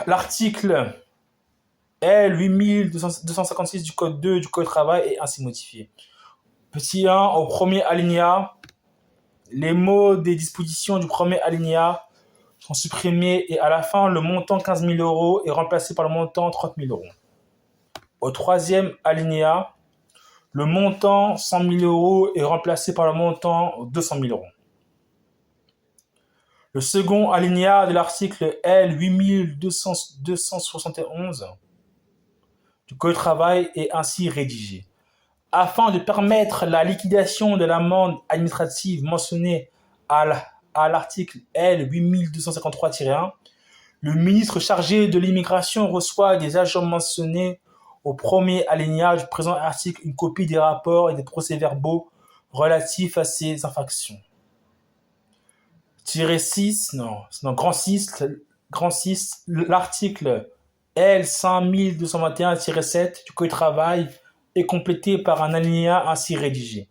L'article L 8256 du Code 2 du Code du travail est ainsi modifié. Petit 1, au premier alinéa, les mots des dispositions du premier alinéa sont supprimés et à la fin, le montant 15 000 € est remplacé par le montant 30 000 €. Au troisième alinéa, le montant 100 000 € est remplacé par le montant 200 000 €. Le second alinéa de l'article L 8271 du Code du travail est ainsi rédigé. Afin de permettre la liquidation de l'amende administrative mentionnée à l'article L 8253-1, le ministre chargé de l'immigration reçoit des agents mentionnés au premier alinéa du présent article une copie des rapports et des procès-verbaux relatifs à ces infractions. Grand 6, l'article L 5221-7 du Code du travail est complété par un alinéa ainsi rédigé.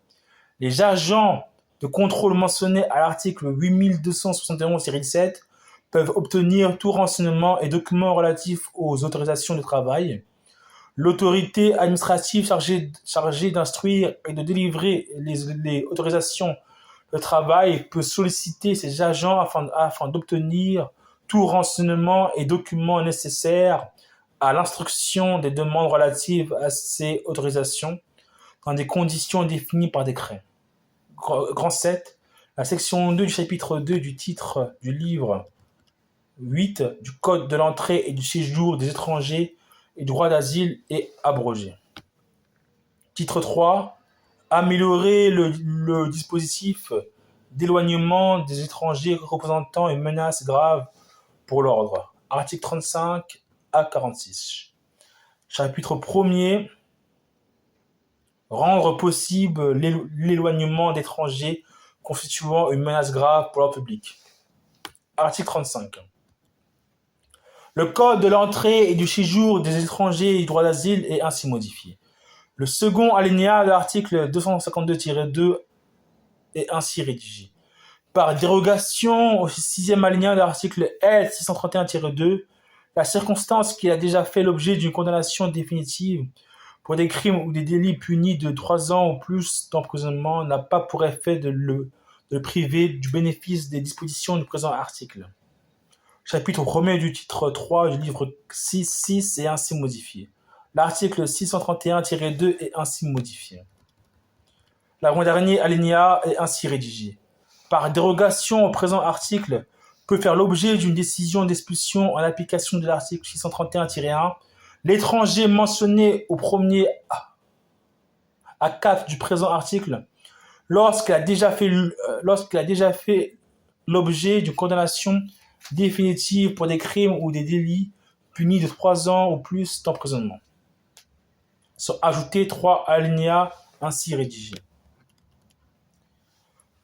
Les agents de contrôle mentionnés à l'article 8271-7 peuvent obtenir tout renseignement et document relatif aux autorisations de travail. L'autorité administrative chargée d'instruire et de délivrer les autorisations de travail peut solliciter ces agents afin d'obtenir tout renseignement et document nécessaires à l'instruction des demandes relatives à ces autorisations dans des conditions définies par décret. Grand 7, la section 2 du chapitre 2 du titre du livre 8 du Code de l'entrée et du séjour des étrangers et du droit d'asile est abrogée. Titre 3, améliorer le dispositif d'éloignement des étrangers représentant une menace grave pour l'ordre. Article 35 à 46. Chapitre 1er, rendre possible l'éloignement d'étrangers constituant une menace grave pour l'ordre public. Article 35. Le Code de l'entrée et du séjour des étrangers et du droit d'asile est ainsi modifié. Le second alinéa de l'article 252-2 est ainsi rédigé. Par dérogation au sixième alinéa de l'article L 631-2, la circonstance qui a déjà fait l'objet d'une condamnation définitive pour des crimes ou des délits punis de 3 ans ou plus d'emprisonnement n'a pas pour effet de le priver du bénéfice des dispositions du présent article. Chapitre 1er du titre 3 du livre 6 est ainsi modifié. L'article 631-2 est ainsi modifié. L'avant-dernier alinéa est ainsi rédigé. Par dérogation au présent article, peut faire l'objet d'une décision d'expulsion en application de l'article 631-1, l'étranger mentionné au premier à 4 du présent article, lorsqu'il a déjà fait l'objet d'une condamnation définitive pour des crimes ou des délits punis de 3 ans ou plus d'emprisonnement. Sont ajoutés 3 alinéas ainsi rédigés.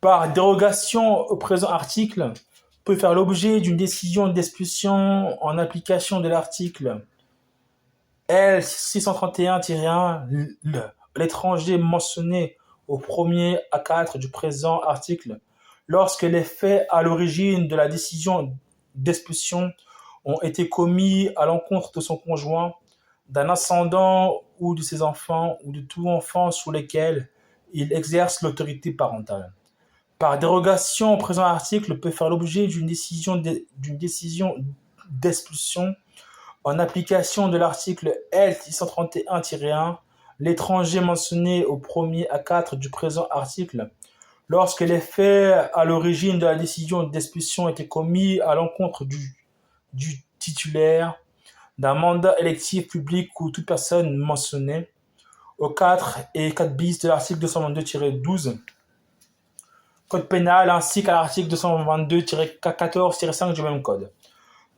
Par dérogation au présent article, peut faire l'objet d'une décision d'expulsion en application de l'article L 631-1, l'étranger mentionné au premier à 4 du présent article, lorsque les faits à l'origine de la décision d'expulsion ont été commis à l'encontre de son conjoint, d'un ascendant ou de ses enfants ou de tout enfant sur lesquels il exerce l'autorité parentale. Par dérogation au présent article, peut faire l'objet d'une décision d'expulsion en application de l'article L 631-1, l'étranger mentionné au premier à 4 du présent article, lorsque les faits à l'origine de la décision d'expulsion étaient commis à l'encontre du titulaire d'un mandat électif public ou toute personne mentionnée, au 4 et 4 bis de l'article 222-12, code pénal ainsi qu'à l'article 222-14-5 du même code,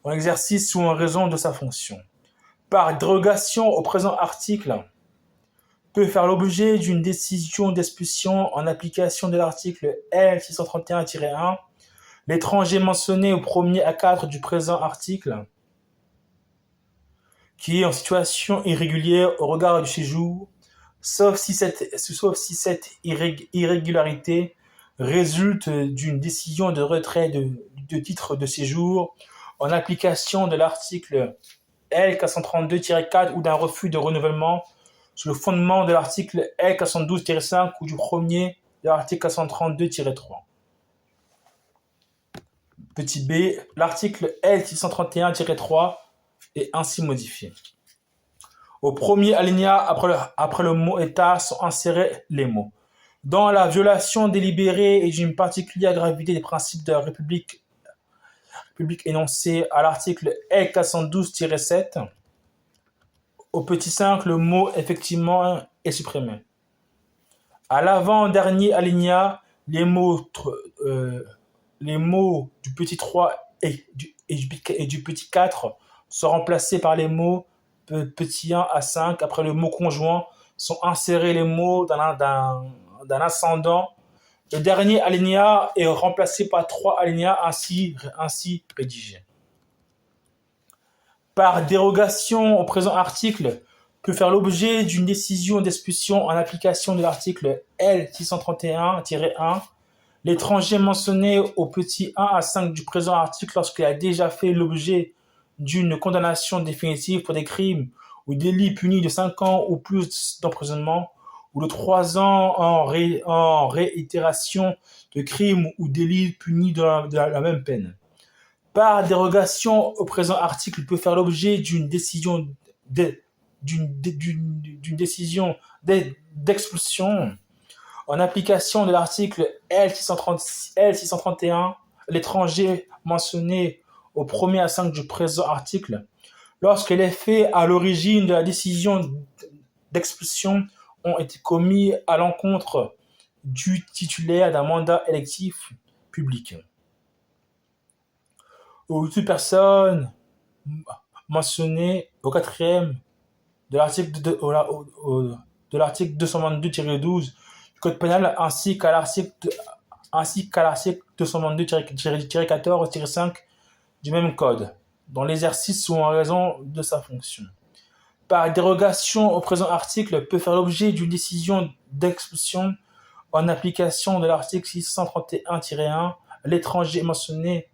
en exercice ou en raison de sa fonction. Par dérogation au présent article, peut faire l'objet d'une décision d'expulsion en application de l'article L631-1, l'étranger mentionné au 1er à 4 du présent article, qui est en situation irrégulière au regard du séjour, sauf si cette irrégularité résulte d'une décision de retrait de titre de séjour en application de l'article L432-4 ou d'un refus de renouvellement sur le fondement de l'article L412-5 ou du premier de l'article 432-3. Petit b, l'article L631-3 est ainsi modifié. Au premier alinéa, après le mot État, sont insérés les mots « Dans la violation délibérée et d'une particulière gravité des principes de la République énoncés à l'article L412-7 ». Au petit 5, le mot « effectivement » est supprimé. À l'avant-dernier alinéa, les mots du petit 3 et du petit 4 sont remplacés par les mots petit 1 à 5. Après le mot conjoint, sont insérés les mots d'un ascendant. Le dernier alinéa est remplacé par 3 alinéas ainsi rédigés. Par dérogation au présent article, peut faire l'objet d'une décision d'expulsion en application de l'article L631-1, l'étranger mentionné au petit 1 à 5 du présent article lorsqu'il a déjà fait l'objet d'une condamnation définitive pour des crimes ou délits punis de 5 ans ou plus d'emprisonnement, ou de 3 ans en réitération de crimes ou délits punis de la même peine. Par dérogation au présent article, peut faire l'objet d'une décision d'expulsion en application de l'article L631, l'étranger mentionné au 1er à 5 du présent article, lorsque les faits à l'origine de la décision d'expulsion ont été commis à l'encontre du titulaire d'un mandat électif public ou toute personne mentionnée au 4e de l'article 222-12 du Code pénal ainsi qu'à l'article 222-14-5 du même code, dans l'exercice ou en raison de sa fonction. Par dérogation au présent article, peut faire l'objet d'une décision d'expulsion en application de l'article 631-1, l'étranger mentionné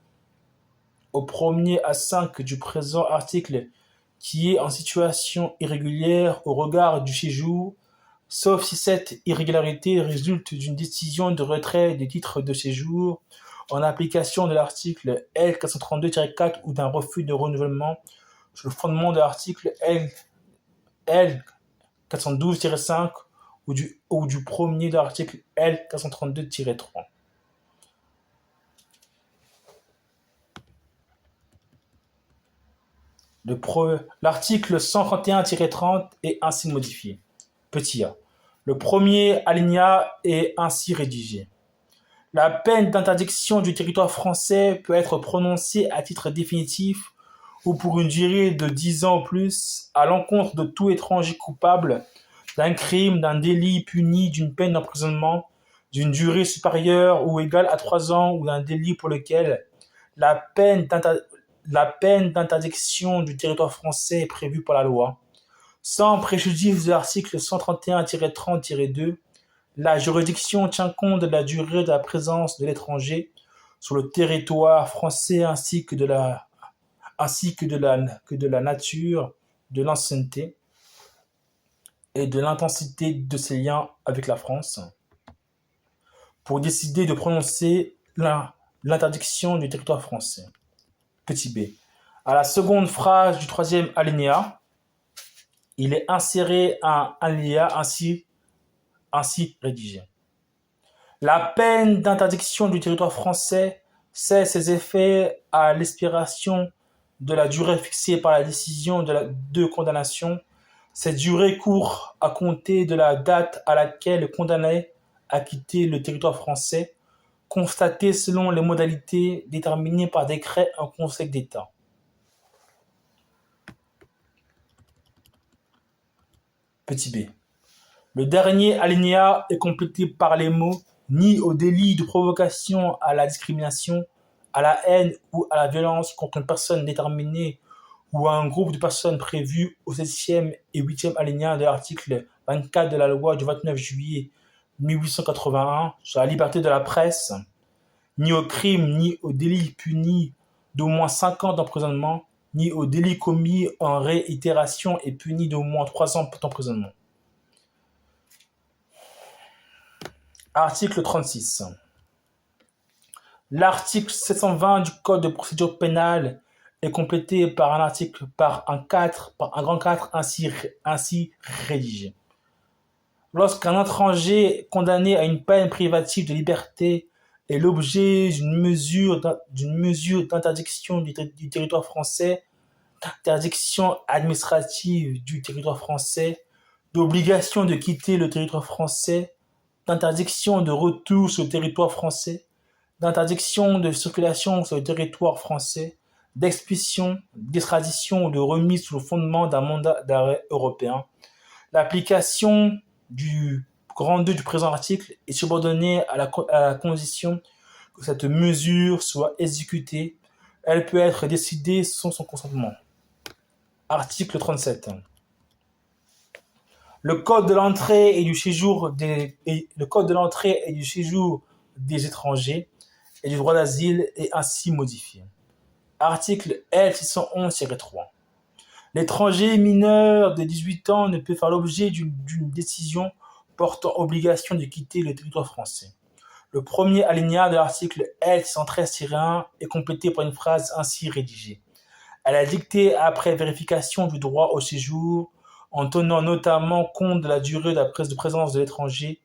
au 1er à 5 du présent article qui est en situation irrégulière au regard du séjour, sauf si cette irrégularité résulte d'une décision de retrait des titres de séjour en application de l'article L432-4 ou d'un refus de renouvellement sur le fondement de l'article L412-5 ou du premier de l'article L432-3. L'article 131-30 est ainsi modifié. Petit a. Le premier alinéa est ainsi rédigé. La peine d'interdiction du territoire français peut être prononcée à titre définitif ou pour une durée de 10 ans ou plus à l'encontre de tout étranger coupable d'un crime, d'un délit puni d'une peine d'emprisonnement d'une durée supérieure ou égale à 3 ans ou d'un délit pour lequel la peine d'interdiction du territoire français est prévue par la loi. Sans préjudice de l'article 131-30-2, la juridiction tient compte de la durée de la présence de l'étranger sur le territoire français ainsi que de la nature, de l'ancienneté et de l'intensité de ses liens avec la France pour décider de prononcer l'interdiction du territoire français. Petit b. À la seconde phrase du 3e alinéa, il est inséré un alinéa ainsi rédigé. La peine d'interdiction du territoire français cesse ses effets à l'expiration de la durée fixée par la décision de condamnation. Cette durée court à compter de la date à laquelle le condamné a quitté le territoire français, constatée selon les modalités déterminées par décret en Conseil d'État. Petit b. Le dernier alinéa est complété par les mots « ni au délit de provocation à la discrimination, à la haine ou à la violence contre une personne déterminée ou à un groupe de personnes prévues au 7e et 8e alinéa de l'article 24 de la loi du 29 juillet 1881 sur la liberté de la presse, ni au crime ni au délit puni d'au moins 5 ans d'emprisonnement, ni au délit commis en réitération et puni d'au moins 3 ans d'emprisonnement. Article 36. L'article 720 du Code de procédure pénale est complété par un grand 4 ainsi rédigé. Lorsqu'un étranger condamné à une peine privative de liberté est l'objet d'une mesure d'interdiction du territoire français, d'interdiction administrative du territoire français, d'obligation de quitter le territoire français, d'interdiction de retour sur le territoire français, d'interdiction de circulation sur le territoire français, d'expulsion, d'extradition ou de remise sous le fondement d'un mandat d'arrêt européen. L'application du grand 2 du présent article est subordonnée à la condition que cette mesure soit exécutée. Elle peut être décidée sans son consentement. Article 37. Le Code de l'entrée et du séjour des étrangers et du droit d'asile est ainsi modifié. Article L611-3. L'étranger mineur de 18 ans ne peut faire l'objet d'une décision portant obligation de quitter le territoire français. Le premier alinéa de l'article L613-1 est complété par une phrase ainsi rédigée. Elle est dictée après vérification du droit au séjour, en tenant notamment compte de la durée de présence de l'étranger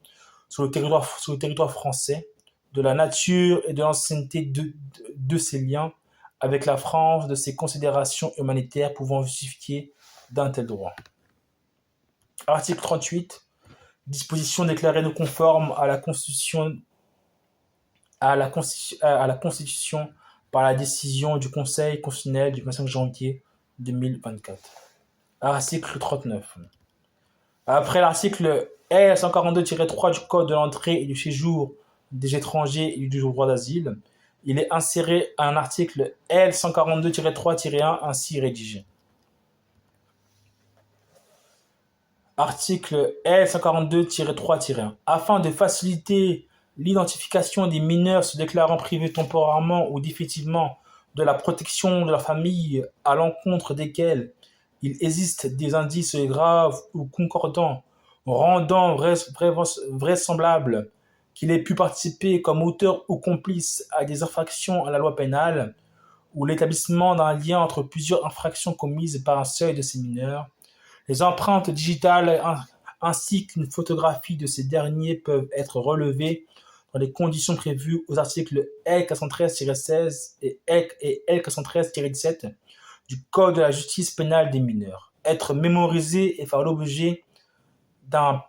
sur le territoire français, de la nature et de l'ancienneté de ses liens avec la France, de ses considérations humanitaires pouvant justifier d'un tel droit. Article 38. Disposition déclarée non conforme à la Constitution par la décision du Conseil constitutionnel du 25 janvier 2024. Article 39. Après l'article L142-3 du Code de l'entrée et du séjour des étrangers et du droit d'asile, il est inséré un article L142-3-1 ainsi rédigé. Article L142-3-1. Afin de faciliter l'identification des mineurs se déclarant privés temporairement ou définitivement de la protection de leur famille à l'encontre desquels il existe des indices graves ou concordants rendant vraisemblable qu'il ait pu participer comme auteur ou complice à des infractions à la loi pénale ou l'établissement d'un lien entre plusieurs infractions commises par un seul de ces mineurs. Les empreintes digitales ainsi qu'une photographie de ces derniers peuvent être relevées dans les conditions prévues aux articles L413-16 et L413-17 du Code de la justice pénale des mineurs, être mémorisées et faire l'objet d'un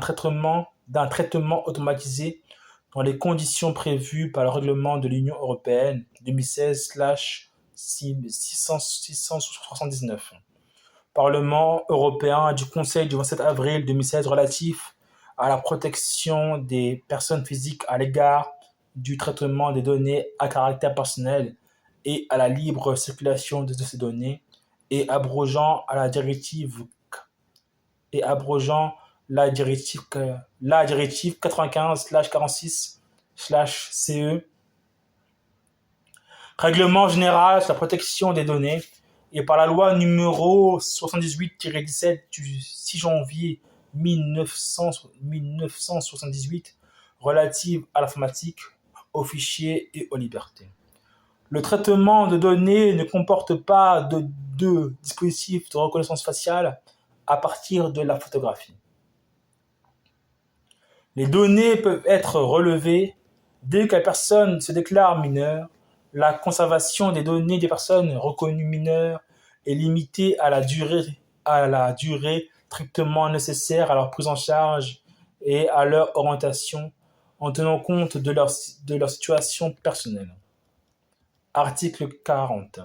traitement automatisé dans les conditions prévues par le règlement de l'Union européenne 2016/679. Parlement européen du Conseil du 27 avril 2016 relatif à la protection des personnes physiques à l'égard du traitement des données à caractère personnel et à la libre circulation de ces données, et abrogeant la directive 95/46/CE, Règlement général sur la protection des données, et par la loi numéro 78-17 du 6 janvier 1978 relative à l'informatique, aux fichiers et aux libertés. Le traitement de données ne comporte pas de dispositif de reconnaissance faciale à partir de la photographie. Les données peuvent être relevées dès que la personne se déclare mineure. La conservation des données des personnes reconnues mineures est limitée à la durée strictement nécessaire à leur prise en charge et à leur orientation en tenant compte de leur situation personnelle. Article 40.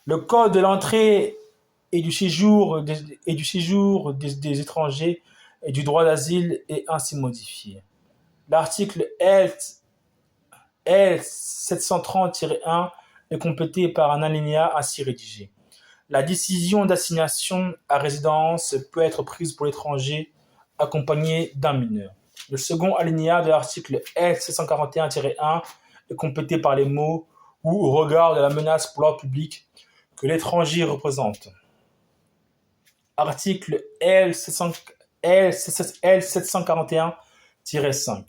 Le Code de l'entrée et du séjour des étrangers et du droit d'asile est ainsi modifié. L'article L 730-1 est complété par un alinéa ainsi rédigé. La décision d'assignation à résidence peut être prise pour l'étranger accompagné d'un mineur. Le second alinéa de l'article L 741-1 est complété par les mots « ou au regard de la menace pour l'ordre public que l'étranger représente ». Article L 741-5.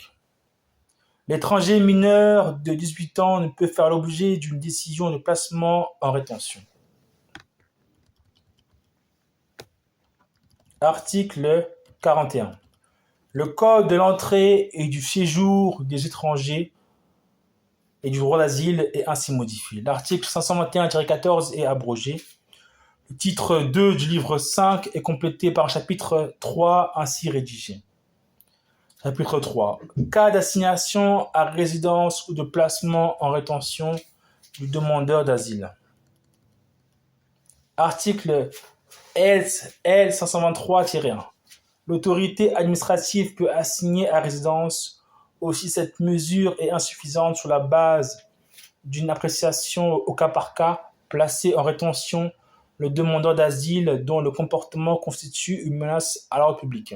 L'étranger mineur de 18 ans ne peut faire l'objet d'une décision de placement en rétention. Article 41. Le Code de l'entrée et du séjour des étrangers et du droit d'asile est ainsi modifié. L'article 521-14 est abrogé. Le titre 2 du livre 5 est complété par un chapitre 3 ainsi rédigé. Chapitre 3. Cas d'assignation à résidence ou de placement en rétention du demandeur d'asile. Article L 523-1. L'autorité administrative peut assigner à résidence. Aussi, cette mesure est insuffisante sur la base d'une appréciation au cas par cas, placer en rétention le demandeur d'asile dont le comportement constitue une menace à l'ordre public.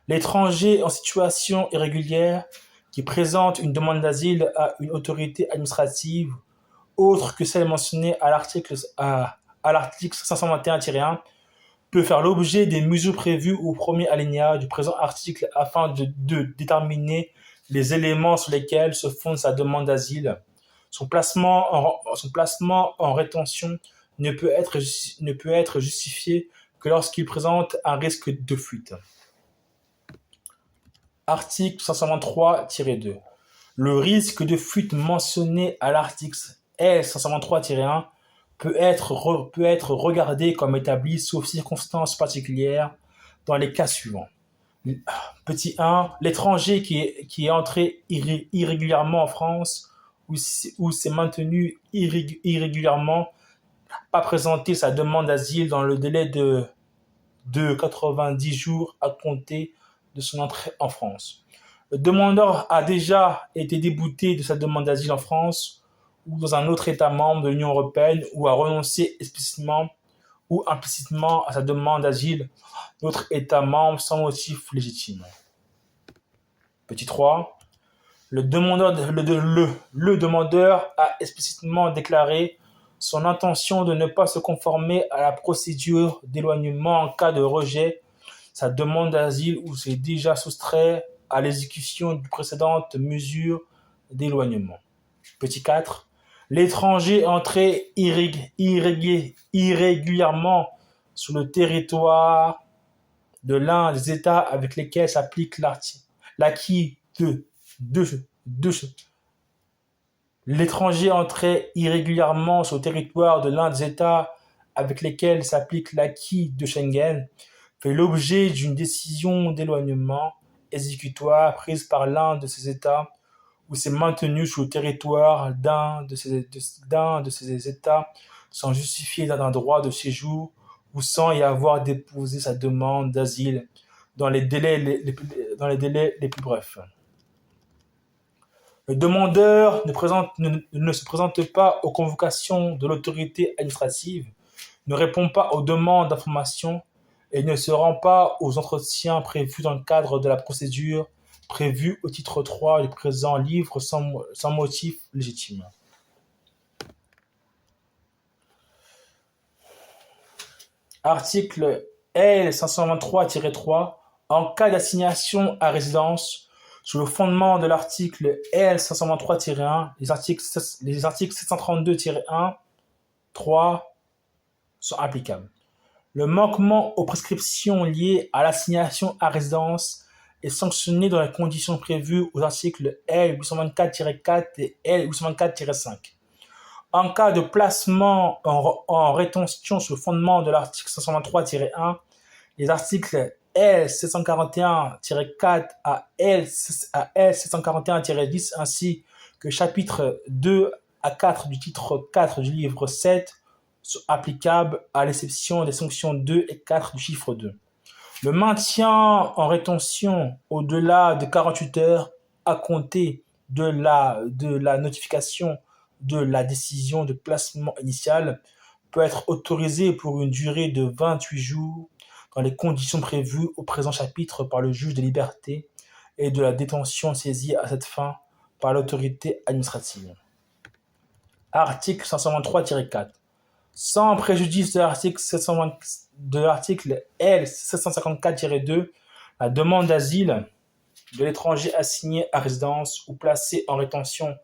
L'étranger en situation irrégulière qui présente une demande d'asile à une autorité administrative autre que celle mentionnée à l'article 521-1 peut faire l'objet des mesures prévues au premier alinéa du présent article afin de déterminer les éléments sur lesquels se fonde sa demande d'asile. Son placement en rétention ne peut être justifié que lorsqu'il présente un risque de fuite. Article 523-2. Le risque de fuite mentionné à l'article L 523-1 peut être regardé comme établi sauf circonstances particulières dans les cas suivants. Petit 1. L'étranger qui est entré irrégulièrement en France ou s'est maintenu irrégulièrement n'a pas présenté sa demande d'asile dans le délai de 90 jours à compter de son entrée en France. Le demandeur a déjà été débouté de sa demande d'asile en France ou dans un autre État membre de l'Union européenne ou a renoncé explicitement ou implicitement à sa demande d'asile dans d'autres États membres sans motif légitime. Petit 3. Le demandeur a explicitement déclaré son intention de ne pas se conformer à la procédure d'éloignement en cas de rejet sa demande d'asile ou s'est déjà soustrait à l'exécution d'une précédente mesure d'éloignement. Petit 4. L'étranger entré irrégulièrement sur le territoire de l'un des États avec lesquels s'applique l'acquis de l'étranger entré irrégulièrement sur le territoire de l'un des États avec lesquels s'applique l'acquis de Schengen fait l'objet d'une décision d'éloignement exécutoire prise par l'un de ces États ou s'est maintenu sur le territoire d'un de ces États sans justifier d'un droit de séjour ou sans y avoir déposé sa demande d'asile dans les délais les plus brefs. Le demandeur ne se présente pas aux convocations de l'autorité administrative, ne répond pas aux demandes d'information et ne se rend pas aux entretiens prévus dans le cadre de la procédure prévue au titre 3 du présent livre sans motif légitime. Article L 523-3. En cas d'assignation à résidence, sur le fondement de l'article L 523-1, les articles 732-1, 3 sont applicables. Le manquement aux prescriptions liées à l'assignation à résidence est sanctionné dans les conditions prévues aux articles L 824-4 et L 824-5. En cas de placement en rétention sur le fondement de l'article 523-1, les articles L741-4 à L741-10 ainsi que chapitres 2 à 4 du titre 4 du livre 7 sont applicables à l'exception des sanctions 2 et 4 du chiffre 2. Le maintien en rétention au-delà de 48 heures à compter de la notification de la décision de placement initiale peut être autorisé pour une durée de 28 jours dans les conditions prévues au présent chapitre par le juge des libertés et de la détention saisie à cette fin par l'autorité administrative. Article 523-4. Sans préjudice de l'article L754-2, la demande d'asile de l'étranger assigné à résidence ou placé en rétention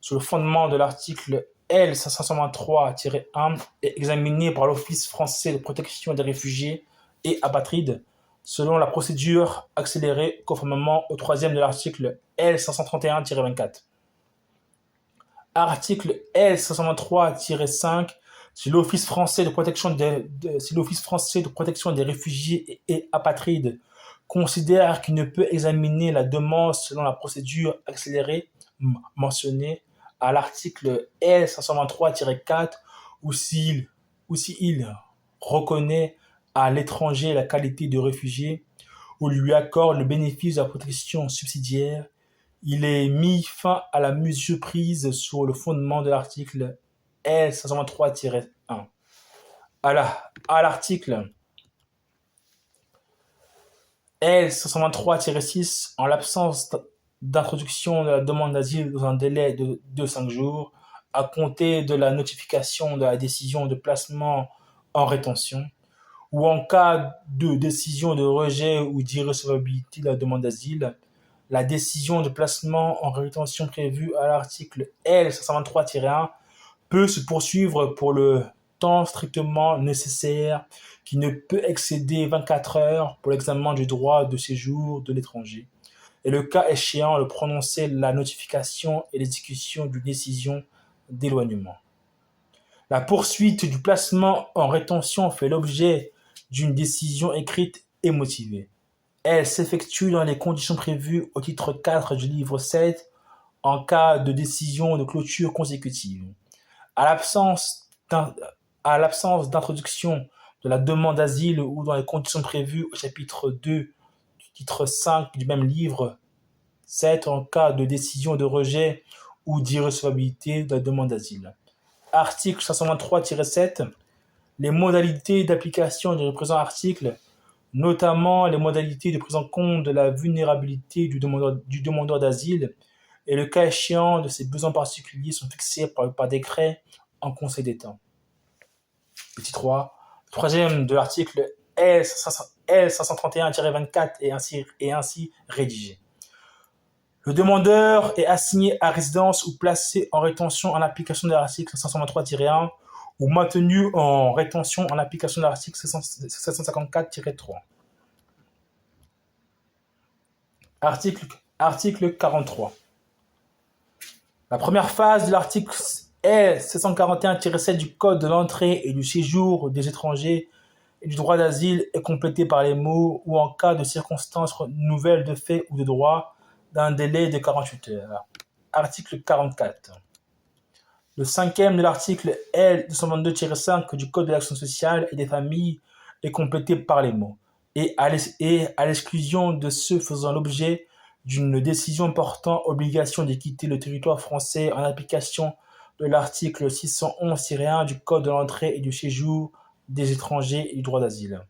sur le fondement de l'article L523-1 est examinée par l'Office français de protection des réfugiés et apatrides selon la procédure accélérée conformément au 3e de l'article L531-24. Article L523-5. Si l'Office français de protection des réfugiés et apatrides considère qu'il ne peut examiner la demande selon la procédure accélérée mentionnée à l'article L523-4 ou s'il reconnaît à l'étranger la qualité de réfugié ou lui accorde le bénéfice de la protection subsidiaire, il est mis fin à la mesure prise sur le fondement de l'article L523-1. À l'article L523-6, en l'absence d'introduction de la demande d'asile dans un délai de 5 jours, à compter de la notification de la décision de placement en rétention, ou en cas de décision de rejet ou d'irrecevabilité de la demande d'asile, la décision de placement en rétention prévue à l'article L523-1 peut se poursuivre pour le temps strictement nécessaire qui ne peut excéder 24 heures pour l'examen du droit de séjour de l'étranger et le cas échéant le prononcer la notification et l'exécution d'une décision d'éloignement. La poursuite du placement en rétention fait l'objet d'une décision écrite et motivée. Elle s'effectue dans les conditions prévues au titre 4 du livre 7 en cas de décision de clôture consécutive. À l'absence d'introduction de la demande d'asile ou dans les conditions prévues au chapitre 2 du titre 5 du même livre 7 en cas de décision de rejet ou d'irrecevabilité de la demande d'asile. Article 523-7. Les modalités d'application du présent article, notamment les modalités de prise en compte de la vulnérabilité du demandeur d'asile et le cas échéant de ses besoins particuliers sont fixés par décret en Conseil d'État. Petit 3. Le troisième de l'article L531-24 est ainsi rédigé. Le demandeur est assigné à résidence ou placé en rétention en application de l'article 523-1 ou maintenu en rétention en application de l'article 754-3. Article 43. La première phase de l'article L741-7 du Code de l'entrée et du séjour des étrangers et du droit d'asile est complétée par les mots « ou en cas de circonstances nouvelles de fait ou de droit d'un délai de 48 heures ». Article 44. Le 5e de l'article L222-5 du Code de l'action sociale et des familles est complété par les mots « et à l'exclusion de ceux faisant l'objet d'une décision portant obligation de quitter le territoire français en application de l'article 611-1 du Code de l'entrée et du séjour des étrangers et du droit d'asile.